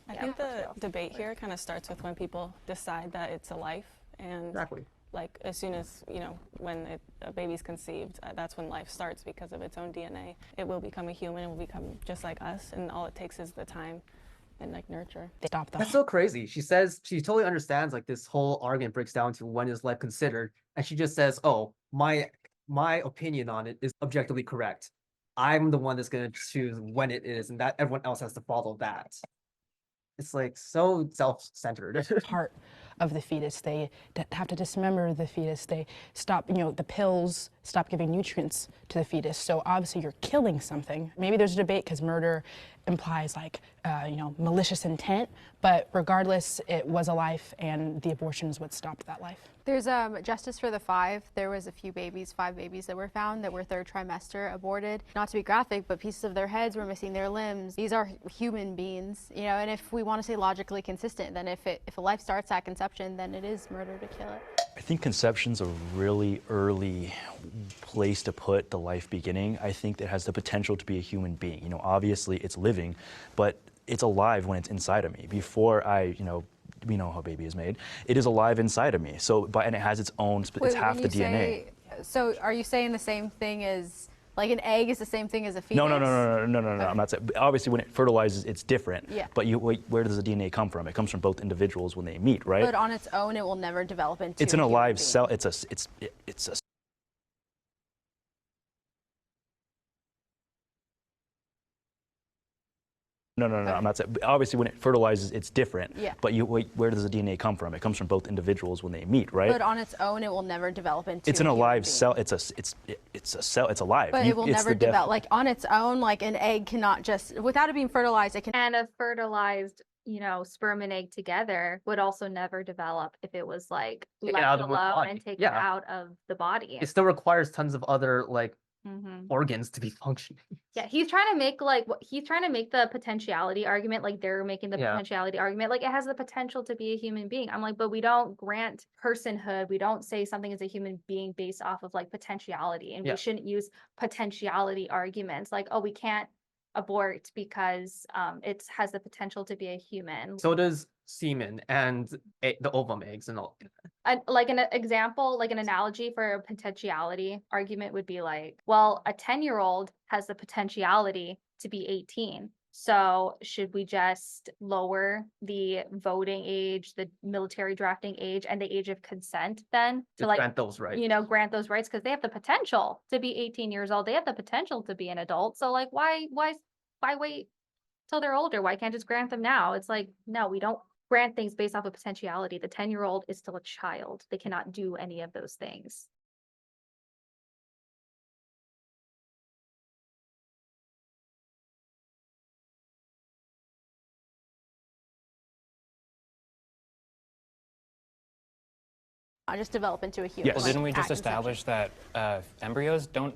I think the debate here kind of starts with when people decide that it's a life, and like as soon as, you know, when a baby's conceived, that's when life starts because of its own DNA. It will become a human, it will become just like us, and all it takes is the time and like nurture. Stop that. That's so crazy. She says she totally understands like this whole argument breaks down to when is life considered, and she just says, oh, my opinion on it is objectively correct. I'm the one that's going to choose when it is, and that everyone else has to follow that. It's like so self-centered. Part of the fetus, they have to dismember the fetus. They stop, the pills stop giving nutrients to the fetus. So obviously you're killing something. Maybe there's a debate because murder implies like, malicious intent, but regardless, it was a life and the abortion is what stopped that life. There's justice for the 5. There was 5 babies that were found that were 3rd trimester aborted. Not to be graphic, but pieces of their heads were missing, their limbs. These are human beings, and if we want to say logically consistent, then if a life starts at conception, then it is murder to kill it. I think conception's a really early place to put the life beginning. I think it has the potential to be a human being. Obviously it's living, but it's alive when it's inside of me. Before we know how a baby is made. It is alive inside of me. So, and it has its own, it's half the DNA. So are you saying the same thing as, like an egg is the same thing as a fetus? No. Okay. I'm not saying, obviously when it fertilizes, it's different. Yeah. But where does the DNA come from? It comes from both individuals when they meet, right? But on its own, it will never develop into It's an a alive human cell. being. It's a No, I'm not saying, obviously when it fertilizes, it's different. Yeah. But where does the DNA come from? It comes from both individuals when they meet, right? But on its own, it will never develop into It's an alive cell. It's a cell. It's alive. But it will never develop, like on its own, like an egg cannot just, without it being fertilized, it can. And a fertilized, sperm and egg together would also never develop if it was like left alone and taken out of the body. It still requires tons of other organs to be functioning. Yeah, he's trying to make the potentiality argument, like they're making the potentiality argument, like it has the potential to be a human being. I'm like, but we don't grant personhood. We don't say something is a human being based off of like potentiality, and we shouldn't use potentiality arguments like, oh, we can't abort because it has the potential to be a human. So does semen and the ovum eggs and all. Like an example, like an analogy for a potentiality argument would be like, well, a 10-year-old has the potentiality to be 18. So should we just lower the voting age, the military drafting age, and the age of consent then to like grant those rights? Grant those rights because they have the potential to be 18 years old. They have the potential to be an adult. So like, why wait till they're older? Why can't just grant them now? It's like, no, we don't grant things based off of potentiality. The 10-year-old is still a child. They cannot do any of those things. Just develop into a human. Yes. Well, like, didn't we at just conception. establish that embryos don't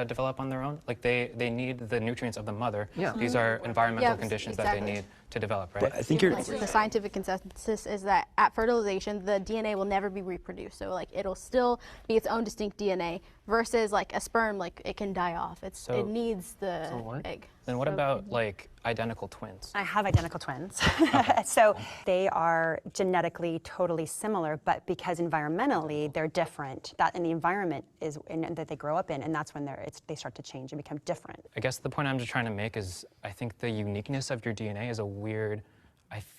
develop on their own? Like they need the nutrients of the mother. Yeah. These are environmental Yeah, conditions that exactly. they need to develop, right? But I think you're. Like, the scientific consensus is that at fertilization, the DNA will never be reproduced. So like it'll still be its own distinct DNA versus like a sperm, like it can die off. It needs the egg. Then what So- about like identical twins? I have identical twins. So they are genetically totally similar, but because environmentally they're different, that in the environment is that they grow up in, and that's when they start to change and become different. I guess the point I'm just trying to make is I think the uniqueness of your DNA is a weird,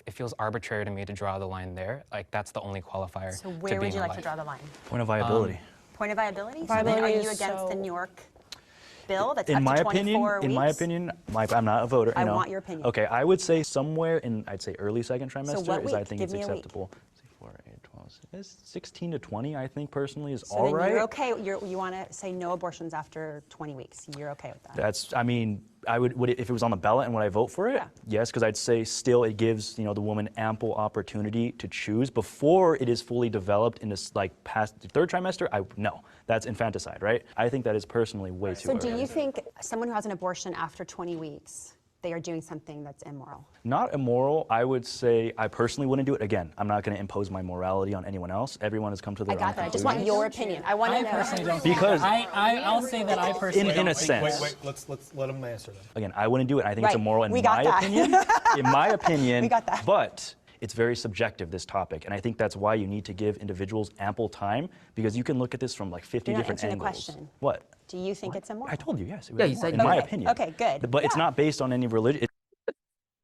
it feels arbitrary to me to draw the line there. Like that's the only qualifier. So to where would being you like alive. to draw the line? Point of viability. Point of viability? So Viability then are is you against the so- New York bill that's In up my to opinion, 24 weeks? I'm not a voter. I you know. want your opinion. Okay, I would say somewhere in, I'd say early second trimester what is I week? think Give it's me a week. acceptable. 4, 8, 12, 16 to 20, I think personally is So all then right. you're okay, you want to say no abortions after 20 weeks. You're okay with that? That's, I mean, would it, if it was on the ballot and would I vote for it? Yeah. Yes, because I'd say still it gives, the woman ample opportunity to choose before it is fully developed in this, like, past the third trimester. No, that's infanticide, right? I think that is personally way too So early. do you think someone who has an abortion after 20 weeks, they are doing something that's immoral? Not immoral. I would say I personally wouldn't do it. Again, I'm not going to impose my morality on anyone else. Everyone has come to their I got own that. I just conclusion. want your opinion. I want to I know. personally don't. Because- I'll say that I personally In a don't. sense. Wait, let's let him answer them. Again, I wouldn't do it. I think it's Right. immoral in We got my that. opinion. In my opinion. We got that. But it's very subjective, this topic. And I think that's why you need to give individuals ample time, because you can look at this from like 50 You're not different answering the angles. question. What? Do you think it's immoral? I told you, yes. It was Yeah, you immoral, said in no. my Okay. opinion. Okay, good. But it's Yeah. not based on any religion.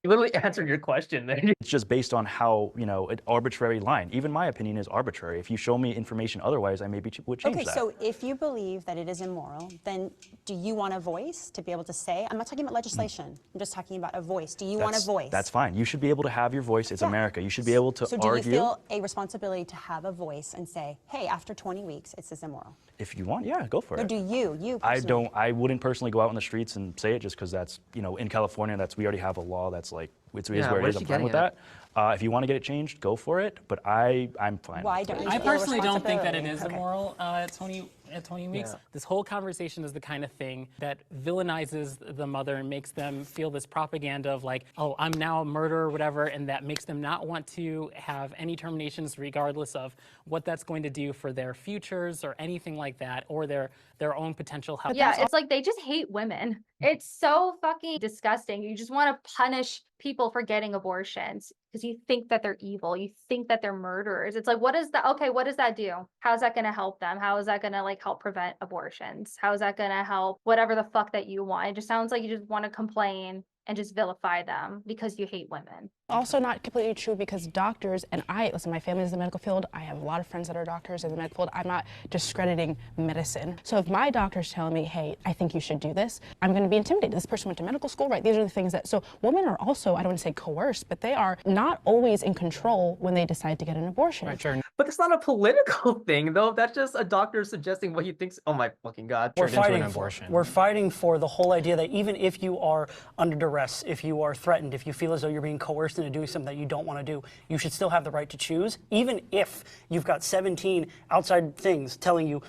You literally answered your question there. It's just based on how, an arbitrary line. Even my opinion is arbitrary. If you show me information otherwise, I maybe would change Okay, that. so if you believe that it is immoral, then do you want a voice to be able to say? I'm not talking about legislation. I'm just talking about a voice. Do you want a voice? That's fine. You should be able to have your voice. It's Yeah. America. You should be able to So do argue. you feel a responsibility to have a voice and say, hey, after 20 weeks, it's this immoral? If you want, yeah, go for Or it. do you I personally? don't. I wouldn't personally go out in the streets and say it just because that's, in California, we already have a law that's like, it is Yeah, where it where's is. she I'm fine with getting that. If you want to get it changed, go for it. But I'm fine. Why with don't it. you I feel personally don't think that it is responsibility? Okay. immoral at 20 weeks. Yeah. This whole conversation is the kind of thing that villainizes the mother and makes them feel this propaganda of like, oh, I'm now a murderer or whatever, and that makes them not want to have any terminations regardless of what that's going to do for their futures or anything like that, or their own potential health. Yeah, it's like they just hate women. It's so fucking disgusting. You just want to punish people for getting abortions because you think that they're evil. You think that they're murderers. It's like, what is that? Okay, what does that do? How's that going to help them? How is that going to like help prevent abortions? How is that going to help whatever the fuck that you want? It just sounds like you just want to complain and just vilify them because you hate women. Also not completely true, because doctors, and listen, my family is in the medical field. I have a lot of friends that are doctors in the medical field. I'm not discrediting medicine. So if my doctor's telling me, hey, I think you should do this, I'm going to be intimidated. This person went to medical school, right? These are the things that, so women are also, I don't want to say coerced, but they are not always in control when they decide to get an abortion. Right, sure. But it's not a political thing, though. That's just a doctor suggesting what he thinks. Oh my fucking God. Turned into an We're abortion. fighting for the whole idea that even if you are under duress, if you are threatened, if you feel as though you're being coerced into doing something that you don't want to do, you should still have the right to choose, even if you've got 17 outside things telling you,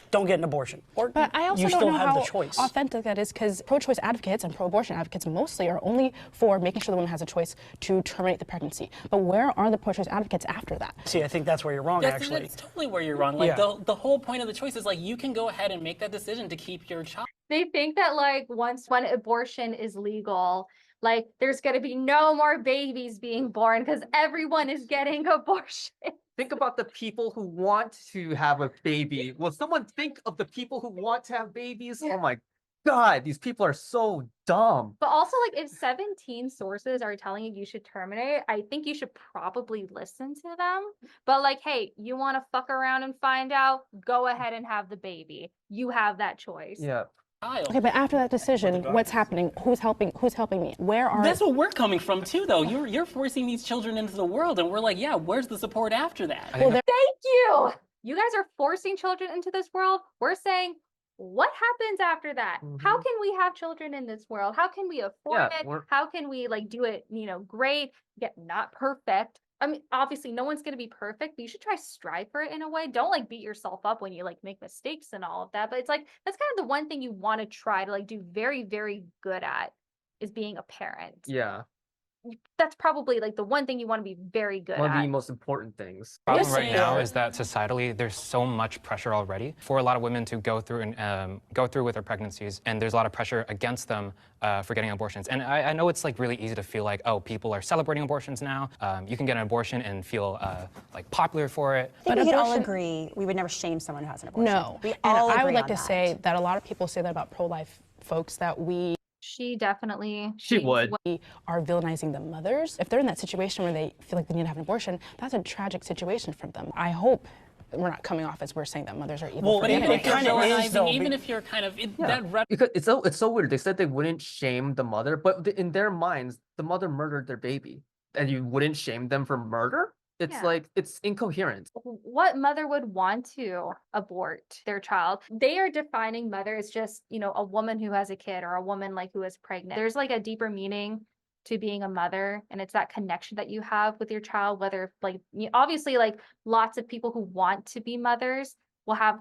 don't get an abortion. Or But I also you don't still know have how the choice. authentic that is, because pro-choice advocates and pro-abortion advocates mostly are only for making sure the woman has a choice to terminate the pregnancy. But where are the pro-choice advocates after that? See, I think that's where you're wrong, actually. That's totally where you're wrong. Like Yeah. the whole point of the choice is like you can go ahead and make that decision to keep your child. They think that like when abortion is legal, like there's going to be no more babies being born because everyone is getting abortion. Think about the people who want to have a baby. Will someone think of the people who want to have babies? Oh my God, these people are so dumb. But also, like, if 17 sources are telling you should terminate, I think you should probably listen to them. But like, hey, you want to fuck around and find out? Go ahead and have the baby. You have that choice. Yeah. Okay, but after that decision, what's happening? Who's helping me? Where are... That's what we're coming from too, though. You're forcing these children into the world, and we're like, yeah, where's the support after that? Thank you. You guys are forcing children into this world. We're saying, what happens after that? How can we have children in this world? How can we afford it? How can we like do it, great, get not perfect? I mean, obviously no one's going to be perfect, but you should try strive for it in a way. Don't like beat yourself up when you like make mistakes and all of that. But it's like, that's kind of the one thing you want to try to like do very, very good at is being a parent. Yeah. That's probably like the one thing you want to be very good One at. of the most important things. The problem right now is that societally there's so much pressure already for a lot of women to go through with their pregnancies, and there's a lot of pressure against them for getting abortions. And I know it's like really easy to feel like, oh, people are celebrating abortions now. You can get an abortion and feel like popular for it. I think we can all agree we would never shame someone who has an abortion. No. We And all I would agree like on to that. say that a lot of people say that about pro-life folks, that we She definitely. She would. are villainizing the mothers. If they're in that situation where they feel like they need to have an abortion, that's a tragic situation for them. I hope we're not coming off as we're saying that mothers are evil. Well, but even if you're kind of is, villainizing, though, even if you're kind of Because it's so weird. They said they wouldn't shame the mother, but in their minds, the mother murdered their baby, and you wouldn't shame them for murder. It's Yeah. like it's incoherent. What mother would want to abort their child? They are defining mother as just, a woman who has a kid or a woman like who is pregnant. There's like a deeper meaning to being a mother, and it's that connection that you have with your child, whether like obviously like lots of people who want to be mothers will have,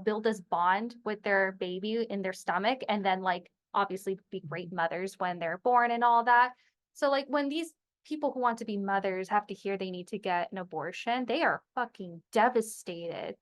build this bond with their baby in their stomach, and then like obviously be great mothers when they're born and all that. So like when these people who want to be mothers have to hear they need to get an abortion, they are fucking devastated.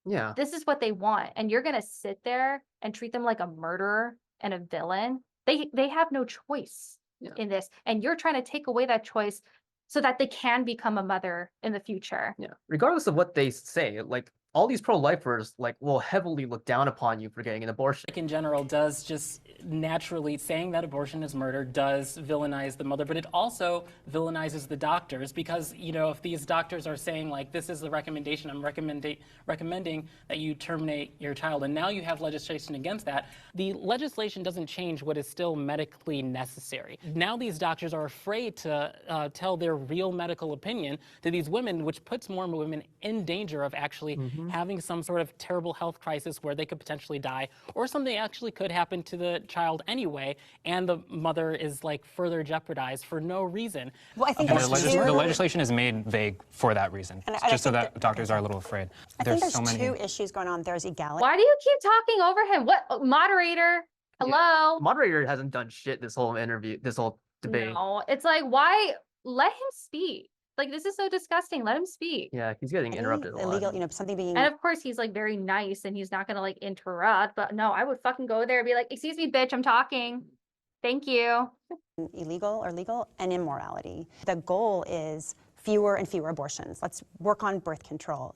Yeah. This is what they want, and you're gonna sit there and treat them like a murderer and a villain. They have no choice in this, and you're trying to take away that choice so that they can become a mother in the future. Yeah. Regardless of what they say, like all these pro-lifers like will heavily look down upon you for getting an abortion. in general does just naturally, saying that abortion is murder does villainize the mother, but it also villainizes the doctors because, if these doctors are saying like, this is the recommendation, I'm recommending that you terminate your child, and now you have legislation against that, the legislation doesn't change what is still medically necessary. Now these doctors are afraid to tell their real medical opinion to these women, which puts more women in danger of actually having some sort of terrible health crisis where they could potentially die, or something actually could happen to the child anyway, and the mother is like further jeopardized for no reason. Well, I think And there's the legislation is made vague for that reason, And I just so think that doctors are a little afraid. I think there's so many. two issues going on. There's equality. Why do you keep talking over him? What moderator? Hello? Moderator hasn't done shit this whole interview, this whole debate. No, it's like, why let him speak? Like, this is so disgusting. Let him speak. Yeah, he's getting interrupted a lot. Illegal, something being And of course, he's like very nice and he's not gonna like interrupt. But no, I would fucking go there and be like, excuse me, bitch, I'm talking. Thank you. illegal or legal, and immorality. The goal is fewer and fewer abortions. Let's work on birth control,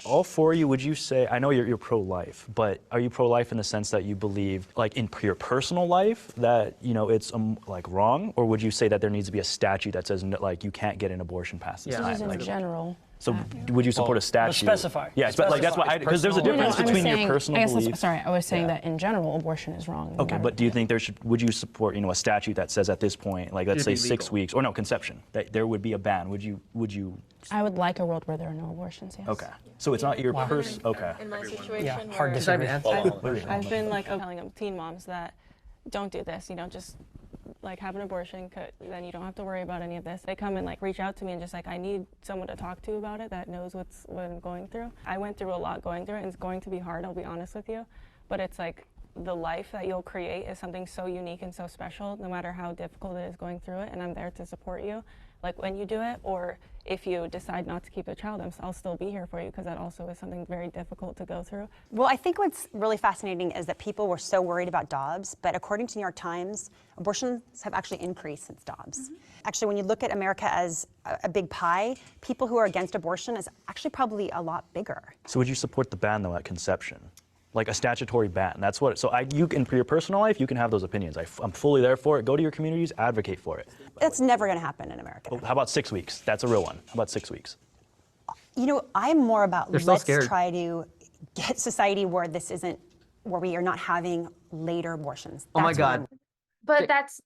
All four of you, would you say, I know you're pro-life, but are you pro-life in the sense that you believe, like in your personal life, that, it's like wrong? Or would you say that there needs to be a statute that says, like, you can't get an abortion past this This is time? in Like, general. so would you support a statute? specify. Yeah, like that's why, because there's a difference I was between saying- your personal I guess beliefs. sorry, I was saying that in general, abortion is wrong. no Okay, matter but do you think would you support, a statute that says at this point, like let's It'd say be 6 legal. weeks, or no, conception, that there would be a ban? Would you? I would like a world where there are no abortions, yes. Okay, so it's not your okay. In my situation, Yeah, where hard disagree. I've been like telling teen moms that don't do this, just like have an abortion, then you don't have to worry about any of this. They come and like reach out to me and just like, I need someone to talk to about it that knows what I'm going through. I went through a lot going through it, and it's going to be hard, I'll be honest with you, but it's like the life that you'll create is something so unique and so special, no matter how difficult it is going through it, and I'm there to support you, like when you do it, or if you decide not to keep a child, I'll still be here for you, because that also is something very difficult to go through. Well, I think what's really fascinating is that people were so worried about Dobbs, but according to New York Times, abortions have actually increased since Dobbs. Actually, when you look at America as a big pie, people who are against abortion is actually probably a lot bigger. So would you support the ban though at conception? Like a statutory ban, that's what, so you can, for your personal life, you can have those opinions. I'm fully there for it. Go to your communities, advocate for it. That's never going to happen in America. How about 6 weeks? That's a real one. How about 6 weeks? I'm more about They're so let's scared. try to get society where this isn't where we are not having later abortions. Oh my That's what God. But that's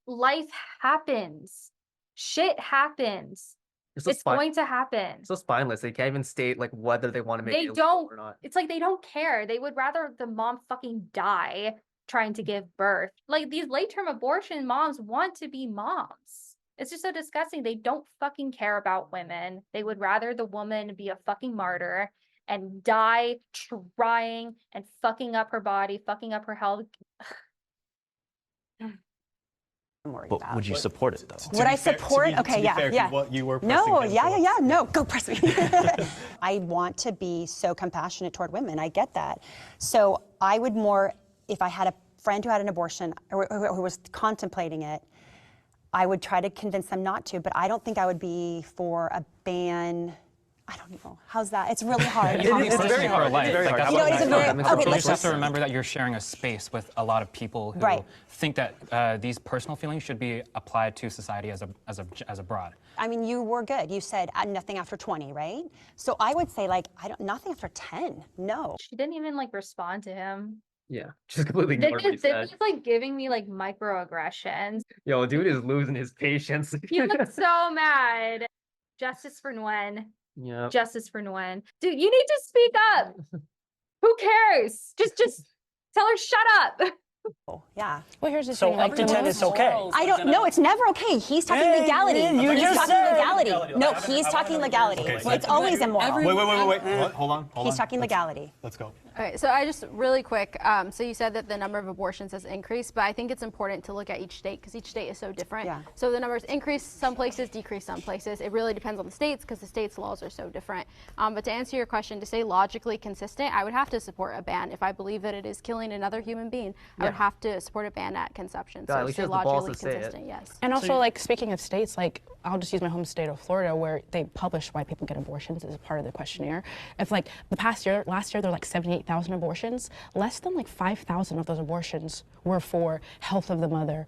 life happens. Shit happens. It's going to happen. So spineless. They can't even state like whether they want to make They it don't. or not. It's like they don't care. They would rather the mom fucking die trying to give birth. Like these late-term abortion moms want to be moms. It's just so disgusting. They don't fucking care about women. They would rather the woman be a fucking martyr and die trying and fucking up her body, fucking up her health. I'm worried But about. would you support it though? Would I support? Okay, yeah. What you were No, yeah. No, go press me. I want to be so compassionate toward women. I get that. So I would more, if I had a friend who had an abortion or who was contemplating it, I would try to convince them not to, but I don't think I would be for a ban. I don't know. How's that? It's really hard. It's very hard. Like, that's You know, it's a very, okay, you let's just have to remember that you're sharing a space with a lot of people who think that these personal feelings should be applied to society as a broad. I mean, you were good. You said nothing after 20, right? So I would say like nothing after 10. No. She didn't even like respond to him. Yeah, just completely They're ignored what he just said. like giving me like microaggressions. Yo, dude is losing his patience. He looks so mad. Justice for Nguyen. Yeah. Justice for Nguyen. Dude, you need to speak up. Who cares? Just tell her shut up. Yeah. Well, here's the So thing. up to 10 is okay. I don't know. It's never okay. He's talking Hey, legality. you He's just talking said- legality. No, he's talking legality. It's always immoral. Wait. Hold on. He's talking legality. Let's go. All right, so I just really quick. So you said that the number of abortions has increased, but I think it's important to look at each state because each state is so different. Yeah. So the numbers increase some places, decrease some places. It really depends on the states because the states' laws are so different. But to answer your question, to stay logically consistent, I would have to support a ban. If I believe that it is killing another human being, I would have to support a ban at conception. God, at So least stay he has the balls logically to say it. consistent, yes. And also, like, speaking of states, like, I'll just use my home state of Florida, where they publish why people get abortions as a part of the questionnaire. If, like, last year, there were like 78,000 abortions. Less than like 5,000 of those abortions were for health of the mother,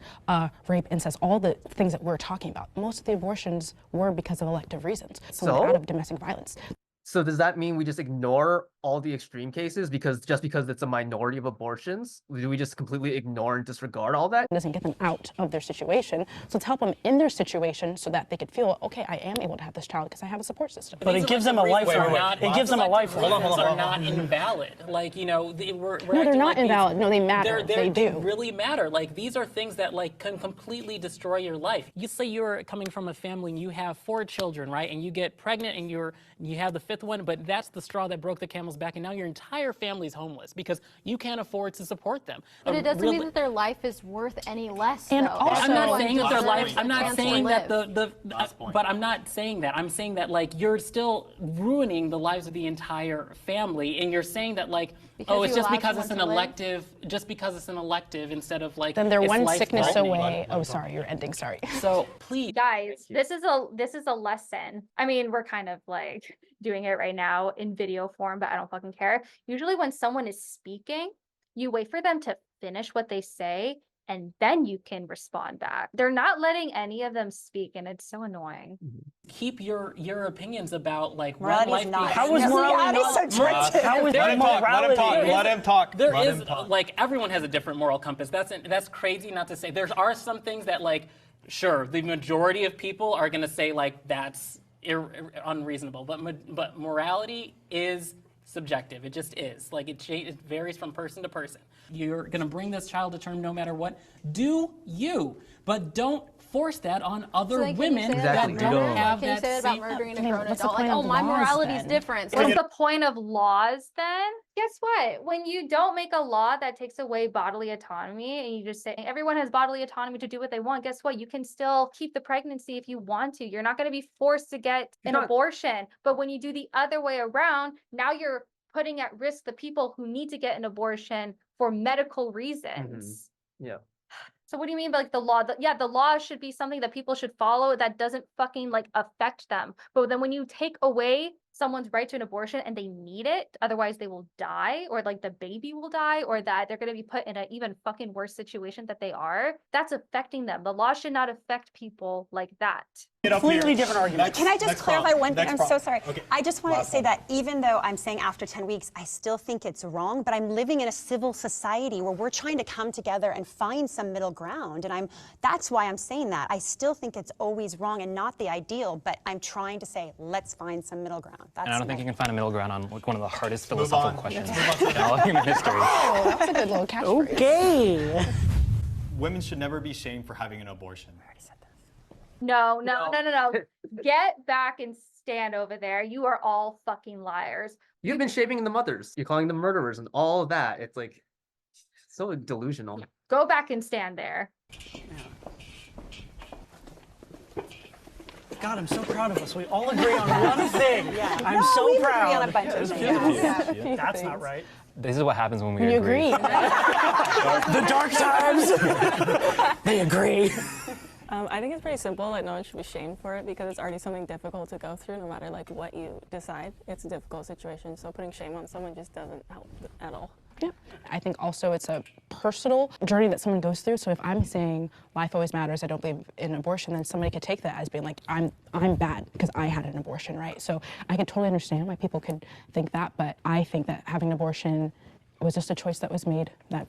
rape, incest, all the things that we're talking about. Most of the abortions were because of elective reasons, so out of domestic violence. So does that mean we just ignore all the extreme cases because it's a minority of abortions? Do we just completely ignore and disregard all that? It doesn't get them out of their situation. So let's help them in their situation so that they could feel, okay, I am able to have this child because I have a support system. But it gives them a lifeline. It gives them a lifeline. Are not invalid. Like, you know, we're No, they're acting not like these- invalid. No, they matter. They do. really matter. Like, these are things that like can completely destroy your life. You say you're coming from a family and you have 4 children, right? And you get pregnant and you have the 5th one, but that's the straw that broke the camel's back, and now your entire family's homeless because you can't afford to support them. But it doesn't mean that their life is worth any less. And though. also- I'm not saying that their life. Deserves I'm a not chance to saying that live. but I'm not saying that. I'm saying that like you're still ruining the lives of the entire family, and you're saying that like, Because it's you just allow because it's an someone to live? elective. Just because it's an elective instead of like. Then they're it's one life sickness threatening. away. Oh, sorry, you're ending. Sorry. So please, Guys, this is a lesson. I mean, we're kind of like doing it right now in video form, but I don't fucking care. Usually when someone is speaking, you wait for them to finish what they say and then you can respond back. They're not letting any of them speak and it's so annoying. keep your opinions about like Morality what is life not. How is No, morality morality is so not? tricky. How is Let him talk. Let him talk. morality? Let him talk. There Let is him talk. like everyone has a different moral compass. That's crazy not to say. There are some things that like sure the majority of people are gonna say like that's unreasonable, but morality is subjective. It just is. Like it varies from person to person. You're gonna bring this child to term no matter what. Do you? But don't force that on other So then can you women say that about don't murder? have Can you that say that about same. murdering a Okay, grown what's the adult? Like, point oh, of my laws morality is then? different. What's the point of laws then? Guess what? When you don't make a law that takes away bodily autonomy and you just say everyone has bodily autonomy to do what they want, guess what? You can still keep the pregnancy if you want to. You're not going to be forced to get an abortion. But when you do the other way around, now you're putting at risk the people who need to get an abortion for medical reasons. Yeah. So what do you mean by like the law? The law should be something that people should follow that doesn't fucking like affect them. But then when you take away someone's right to an abortion and they need it, otherwise they will die, or like the baby will die, or that they're going to be put in an even fucking worse situation that they are, that's affecting them. The law should not affect people like that. Completely different argument. Can I just clarify one thing? I'm so sorry. Okay. I just want to say that even though I'm saying after 10 weeks, I still think it's wrong, but I'm living in a civil society where we're trying to come together and find some middle ground. And that's why I'm saying that. I still think it's always wrong and not the ideal, but I'm trying to say, let's find some middle ground. That's And I don't think you can find a middle ground on like one of the hardest Move philosophical on. questions in all of human history. Oh, that was a good little catchphrase. Okay. Women should never be shamed for having an abortion. No. Get back and stand over there. You are all fucking liars. You've been shaming the mothers. You're calling them murderers and all of that. It's like so delusional. Go back and stand there. God, I'm so proud of us. We all agree on one thing. Yeah. I'm No, so we agree proud. on a bunch of things. Yeah. That's not right. This is what happens when we You agree. agree. The dark times. They agree. I think it's pretty simple. Like, no one should be shamed for it because it's already something difficult to go through, no matter like what you decide. It's a difficult situation, so putting shame on someone just doesn't help at all. Yeah. I think also it's a personal journey that someone goes through. So if I'm saying life always matters, I don't believe in abortion, then somebody could take that as being like, I'm bad because I had an abortion, right? So I can totally understand why people could think that, but I think that having an abortion was just a choice that was made that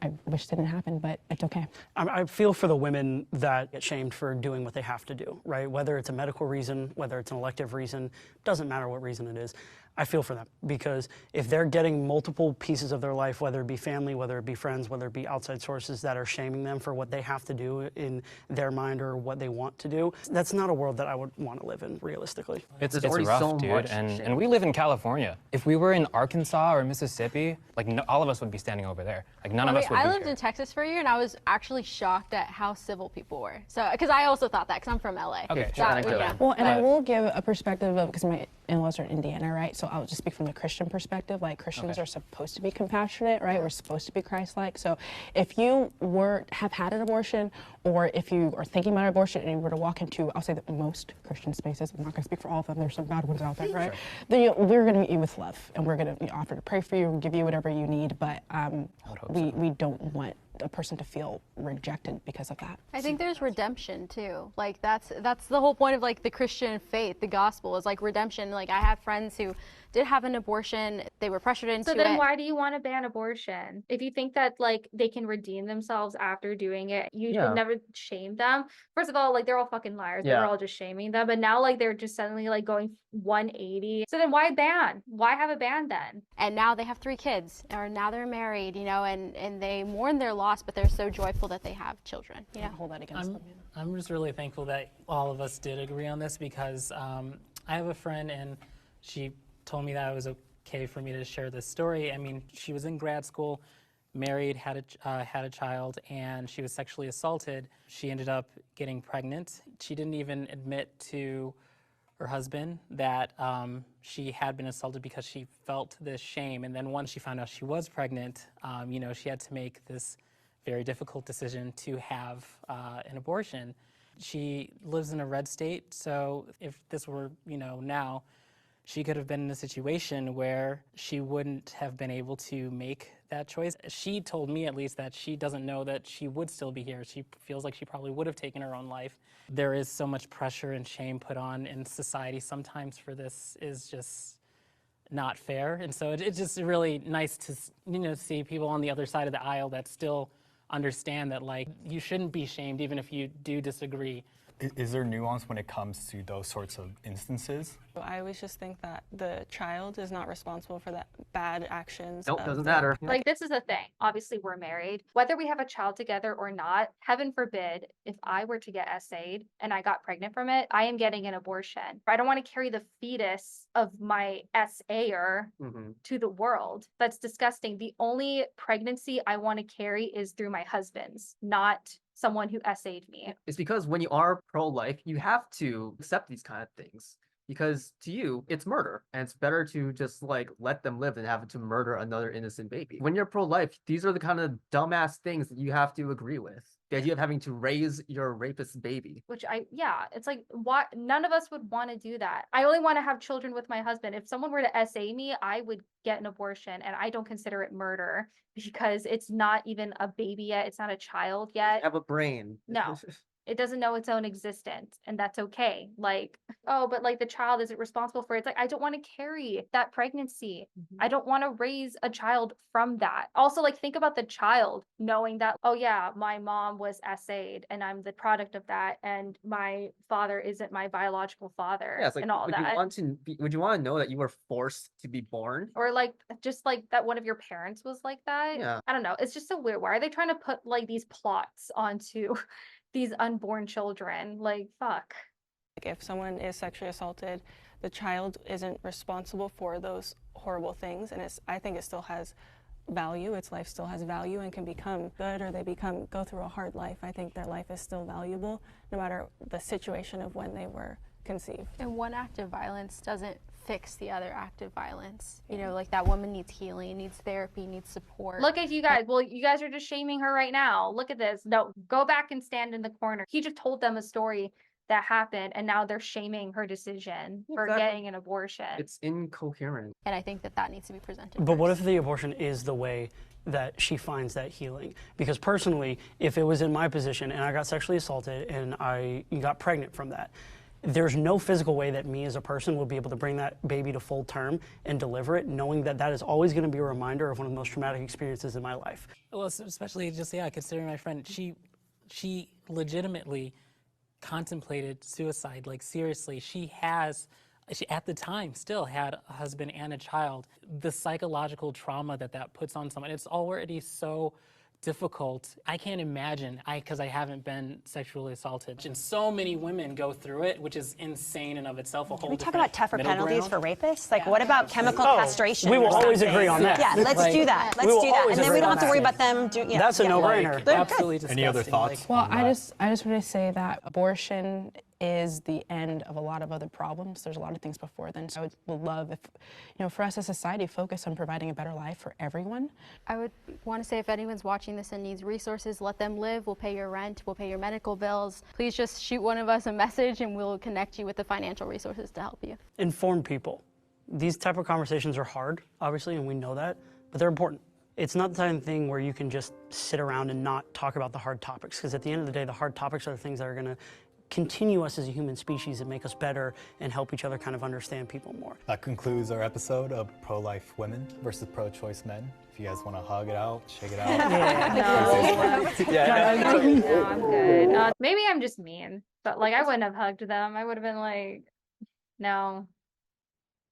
I wish didn't happen, but it's okay. I feel for the women that get shamed for doing what they have to do, right? Whether it's a medical reason, whether it's an elective reason, doesn't matter what reason it is. I feel for them because if they're getting multiple pieces of their life, whether it be family, whether it be friends, whether it be outside sources that are shaming them for what they have to do in their mind or what they want to do, that's not a world that I would want to live in, realistically. It's already rough, so dude, much and shame. we live in California. If we were in Arkansas or Mississippi, like all of us would be standing over there. Like none of us would I be lived here. in Texas for a year, and I was actually shocked at how civil people were. So, because I also thought that, because I'm from LA. Okay, So, sure. yeah. Well, and I will give a perspective of, because my in-laws are in Indiana, right? So I'll just speak from the Christian perspective. Like Christians are supposed to be compassionate, right? We're supposed to be Christ-like. So if you have had an abortion, or if you are thinking about abortion and you were to walk into, I'll say that most Christian spaces, I'm not going to speak for all of them, there's some bad ones out there, right? Then we're going to meet you with love, and we're going to offer to pray for you and give you whatever you need, but we don't want a person to feel rejected because of that. I think there's redemption too. Like that's the whole point of like the Christian faith, the gospel is like redemption. Like I have friends who did have an abortion, they were pressured into it. So then why do you want to ban abortion? If you think that like they can redeem themselves after doing it, you should never shame them. First of all, like they're all fucking liars. They were all just shaming them. But now like they're just suddenly like going 180. So then why ban? Why have a ban then? And now they have 3 kids, or now they're married, you know, and they mourn their loss, but they're so joyful that they have children. You know, Hold that against them. I'm just really thankful that all of us did agree on this because I have a friend and she told me that it was okay for me to share this story. I mean, she was in grad school, married, had a child, and she was sexually assaulted. She ended up getting pregnant. She didn't even admit to her husband that she had been assaulted because she felt this shame. And then once she found out she was pregnant, you know, she had to make this very difficult decision to have an abortion. She lives in a red state, so if this were, you know, now, she could have been in a situation where she wouldn't have been able to make that choice. She told me at least that she doesn't know that she would still be here. She feels like she probably would have taken her own life. There is so much pressure and shame put on in society sometimes for this is just not fair. And so it's just really nice to, you know, see people on the other side of the aisle that still understand that like you shouldn't be shamed even if you do disagree. Is there nuance when it comes to those sorts of instances? I always just think that the child is not responsible for that bad actions. Nope, of doesn't the- matter. Like this is the thing. Obviously we're married. Whether we have a child together or not, heaven forbid, if I were to get SA'd and I got pregnant from it, I am getting an abortion. I don't want to carry the fetus of my SA'er to the world. That's disgusting. The only pregnancy I want to carry is through my husband's, not someone who SA'd me. It's because when you are pro-life, you have to accept these kind of things. because to you, it's murder. And it's better to just like let them live than have to murder another innocent baby. When you're pro-life, these are the kind of dumbass things that you have to agree with. The idea of having to raise your rapist baby. Which yeah, it's like, what? None of us would want to do that. I only want to have children with my husband. If someone were to SA me, I would get an abortion, and I don't consider it murder because it's not even a baby yet. It's not a child yet. Have a brain. No. It doesn't know its own existence, and that's okay. Like, oh, but like the child isn't responsible for it. It's like, I don't want to carry that pregnancy. I don't want to raise a child from that. Also, like, think about the child knowing that, oh yeah, my mom was SA'd and I'm the product of that, and my father isn't my biological father, Yeah, it's like, and all would that. Would you want to know that you were forced to be born? Or like, just like that one of your parents was like that. Yeah. I don't know. It's just so weird. Why are they trying to put like these plots onto these unborn children? Like, fuck. If someone is sexually assaulted, the child isn't responsible for those horrible things, and I think it still has value. Its life still has value and can become good, or they go through a hard life. I think their life is still valuable, no matter the situation of when they were conceived. And one act of violence doesn't fix the other act of violence. You know, like that woman needs healing, needs therapy, needs support. Look at you guys. Well, you guys are just shaming her right now. Look at this. No, go back and stand in the corner. He just told them a story that happened, and now they're shaming her decision for getting an abortion. It's incoherent. And I think that needs to be presented. But what if the abortion is the way that she finds that healing? Because personally, if it was in my position and I got sexually assaulted and I got pregnant from that, there's no physical way that me as a person will be able to bring that baby to full term and deliver it, knowing that that is always going to be a reminder of one of the most traumatic experiences in my life. Well, especially just, yeah, considering my friend, she legitimately contemplated suicide. Like, seriously, she at the time still had a husband and a child. The psychological trauma that puts on someone, it's already so difficult. I can't imagine, because I haven't been sexually assaulted. And so many women go through it, which is insane in of itself. Can we talk about tougher penalties for rapists? Like, what about chemical castration? We will or always something? agree on that. Yeah, let's do that. Let's do that. And then we don't have to worry about them doing. Yeah, that's a no-brainer. Absolutely disgusting. Any other thoughts? Well, I just want to say that abortion is the end of a lot of other problems. There's a lot of things before then. So I would love if, for us as a society, focus on providing a better life for everyone. I would want to say, if anyone's watching this and needs resources, let them live. We'll pay your rent, we'll pay your medical bills. Please just shoot one of us a message and we'll connect you with the financial resources to help you. Inform people. These type of conversations are hard, obviously, and we know that, but they're important. It's not the type of thing where you can just sit around and not talk about the hard topics, because at the end of the day, the hard topics are the things that are going to continue us as a human species and make us better and help each other kind of understand people more. That concludes our episode of pro-life women versus pro-choice men. If you guys want to hug it out, shake it out. No, I'm good. Maybe I'm just mean, but like, I wouldn't have hugged them. I would have been like, no,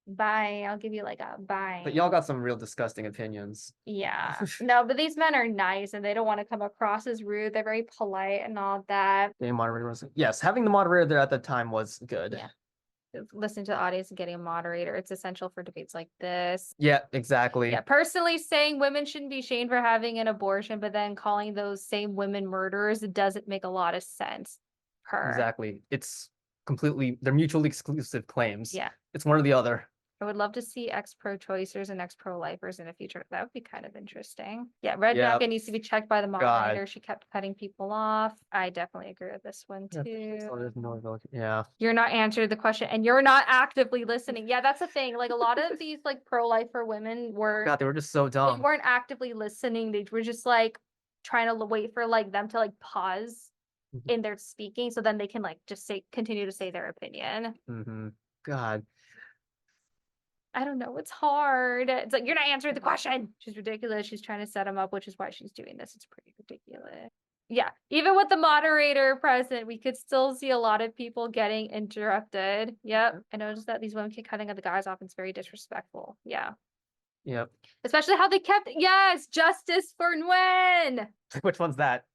bye. I'll give you like a bye. But y'all got some real disgusting opinions. Yeah. No, but these men are nice and they don't want to come across as rude. They're very polite and all that. The moderator was, yes, having the moderator there at the time was good. Yeah. Listen to the audience and getting a moderator. It's essential for debates like this. Yeah, exactly. Yeah, personally saying women shouldn't be shamed for having an abortion, but then calling those same women murderers doesn't make a lot of sense. Exactly. It's completely, they're mutually exclusive claims. Yeah. It's one or the other. I would love to see ex-pro-choicers and ex-pro-lifers in the future. That would be kind of interesting. Yeah, Red Jacket needs to be checked by the moderator. She kept cutting people off. I definitely agree with this one too. Yeah. You're not answering the question and you're not actively listening. Yeah, that's the thing. Like, a lot of these like pro-lifer women were God, they were just so dumb. They weren't actively listening. They were just like trying to wait for like them to like pause in their speaking, so then they can like just continue to say their opinion. God. I don't know. It's hard. It's like, you're not answering the question. She's ridiculous. She's trying to set him up, which is why she's doing this. It's pretty ridiculous. Yeah. Even with the moderator present, we could still see a lot of people getting interrupted. Yep. I noticed that these women keep cutting the guys off. It's very disrespectful. Yeah. Yep. Especially how they kept, yes, justice for Nguyen. Which one's that?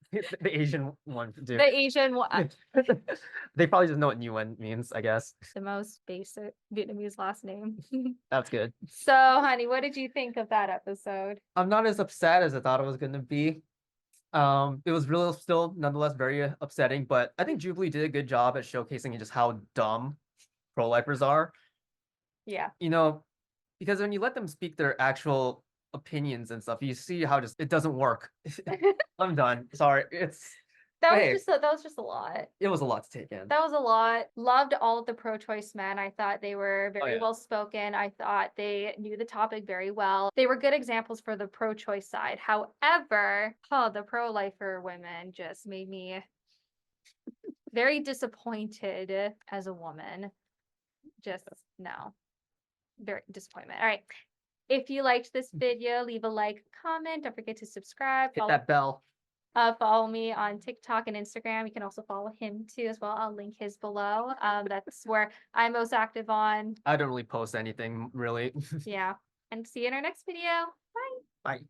The Asian one, dude. The Asian one. They probably just know what Nguyen means, I guess. The most basic Vietnamese last name. That's good. So, honey, what did you think of that episode? I'm not as upset as I thought it was going to be. It was really still nonetheless very upsetting, but I think Jubilee did a good job at showcasing just how dumb pro-lifers are. Yeah. You know, because when you let them speak their actual opinions and stuff, you see how just it doesn't work. I'm done. Sorry. Hey, That was just a lot. it was a lot to take in. That was a lot. Loved all of the pro-choice men. I thought they were very yeah. well spoken. I thought they knew the topic very well. They were good examples for the pro-choice side. However, the pro-lifer women just made me very disappointed as a woman. Just no. Very disappointment. All right. If you liked this video, leave a like, comment. Don't forget to subscribe. Hit that bell. Follow me on TikTok and Instagram. You can also follow him too as well. I'll link his below. That's where I'm most active on. I don't really post anything, really. Yeah. And see you in our next video. Bye. Bye.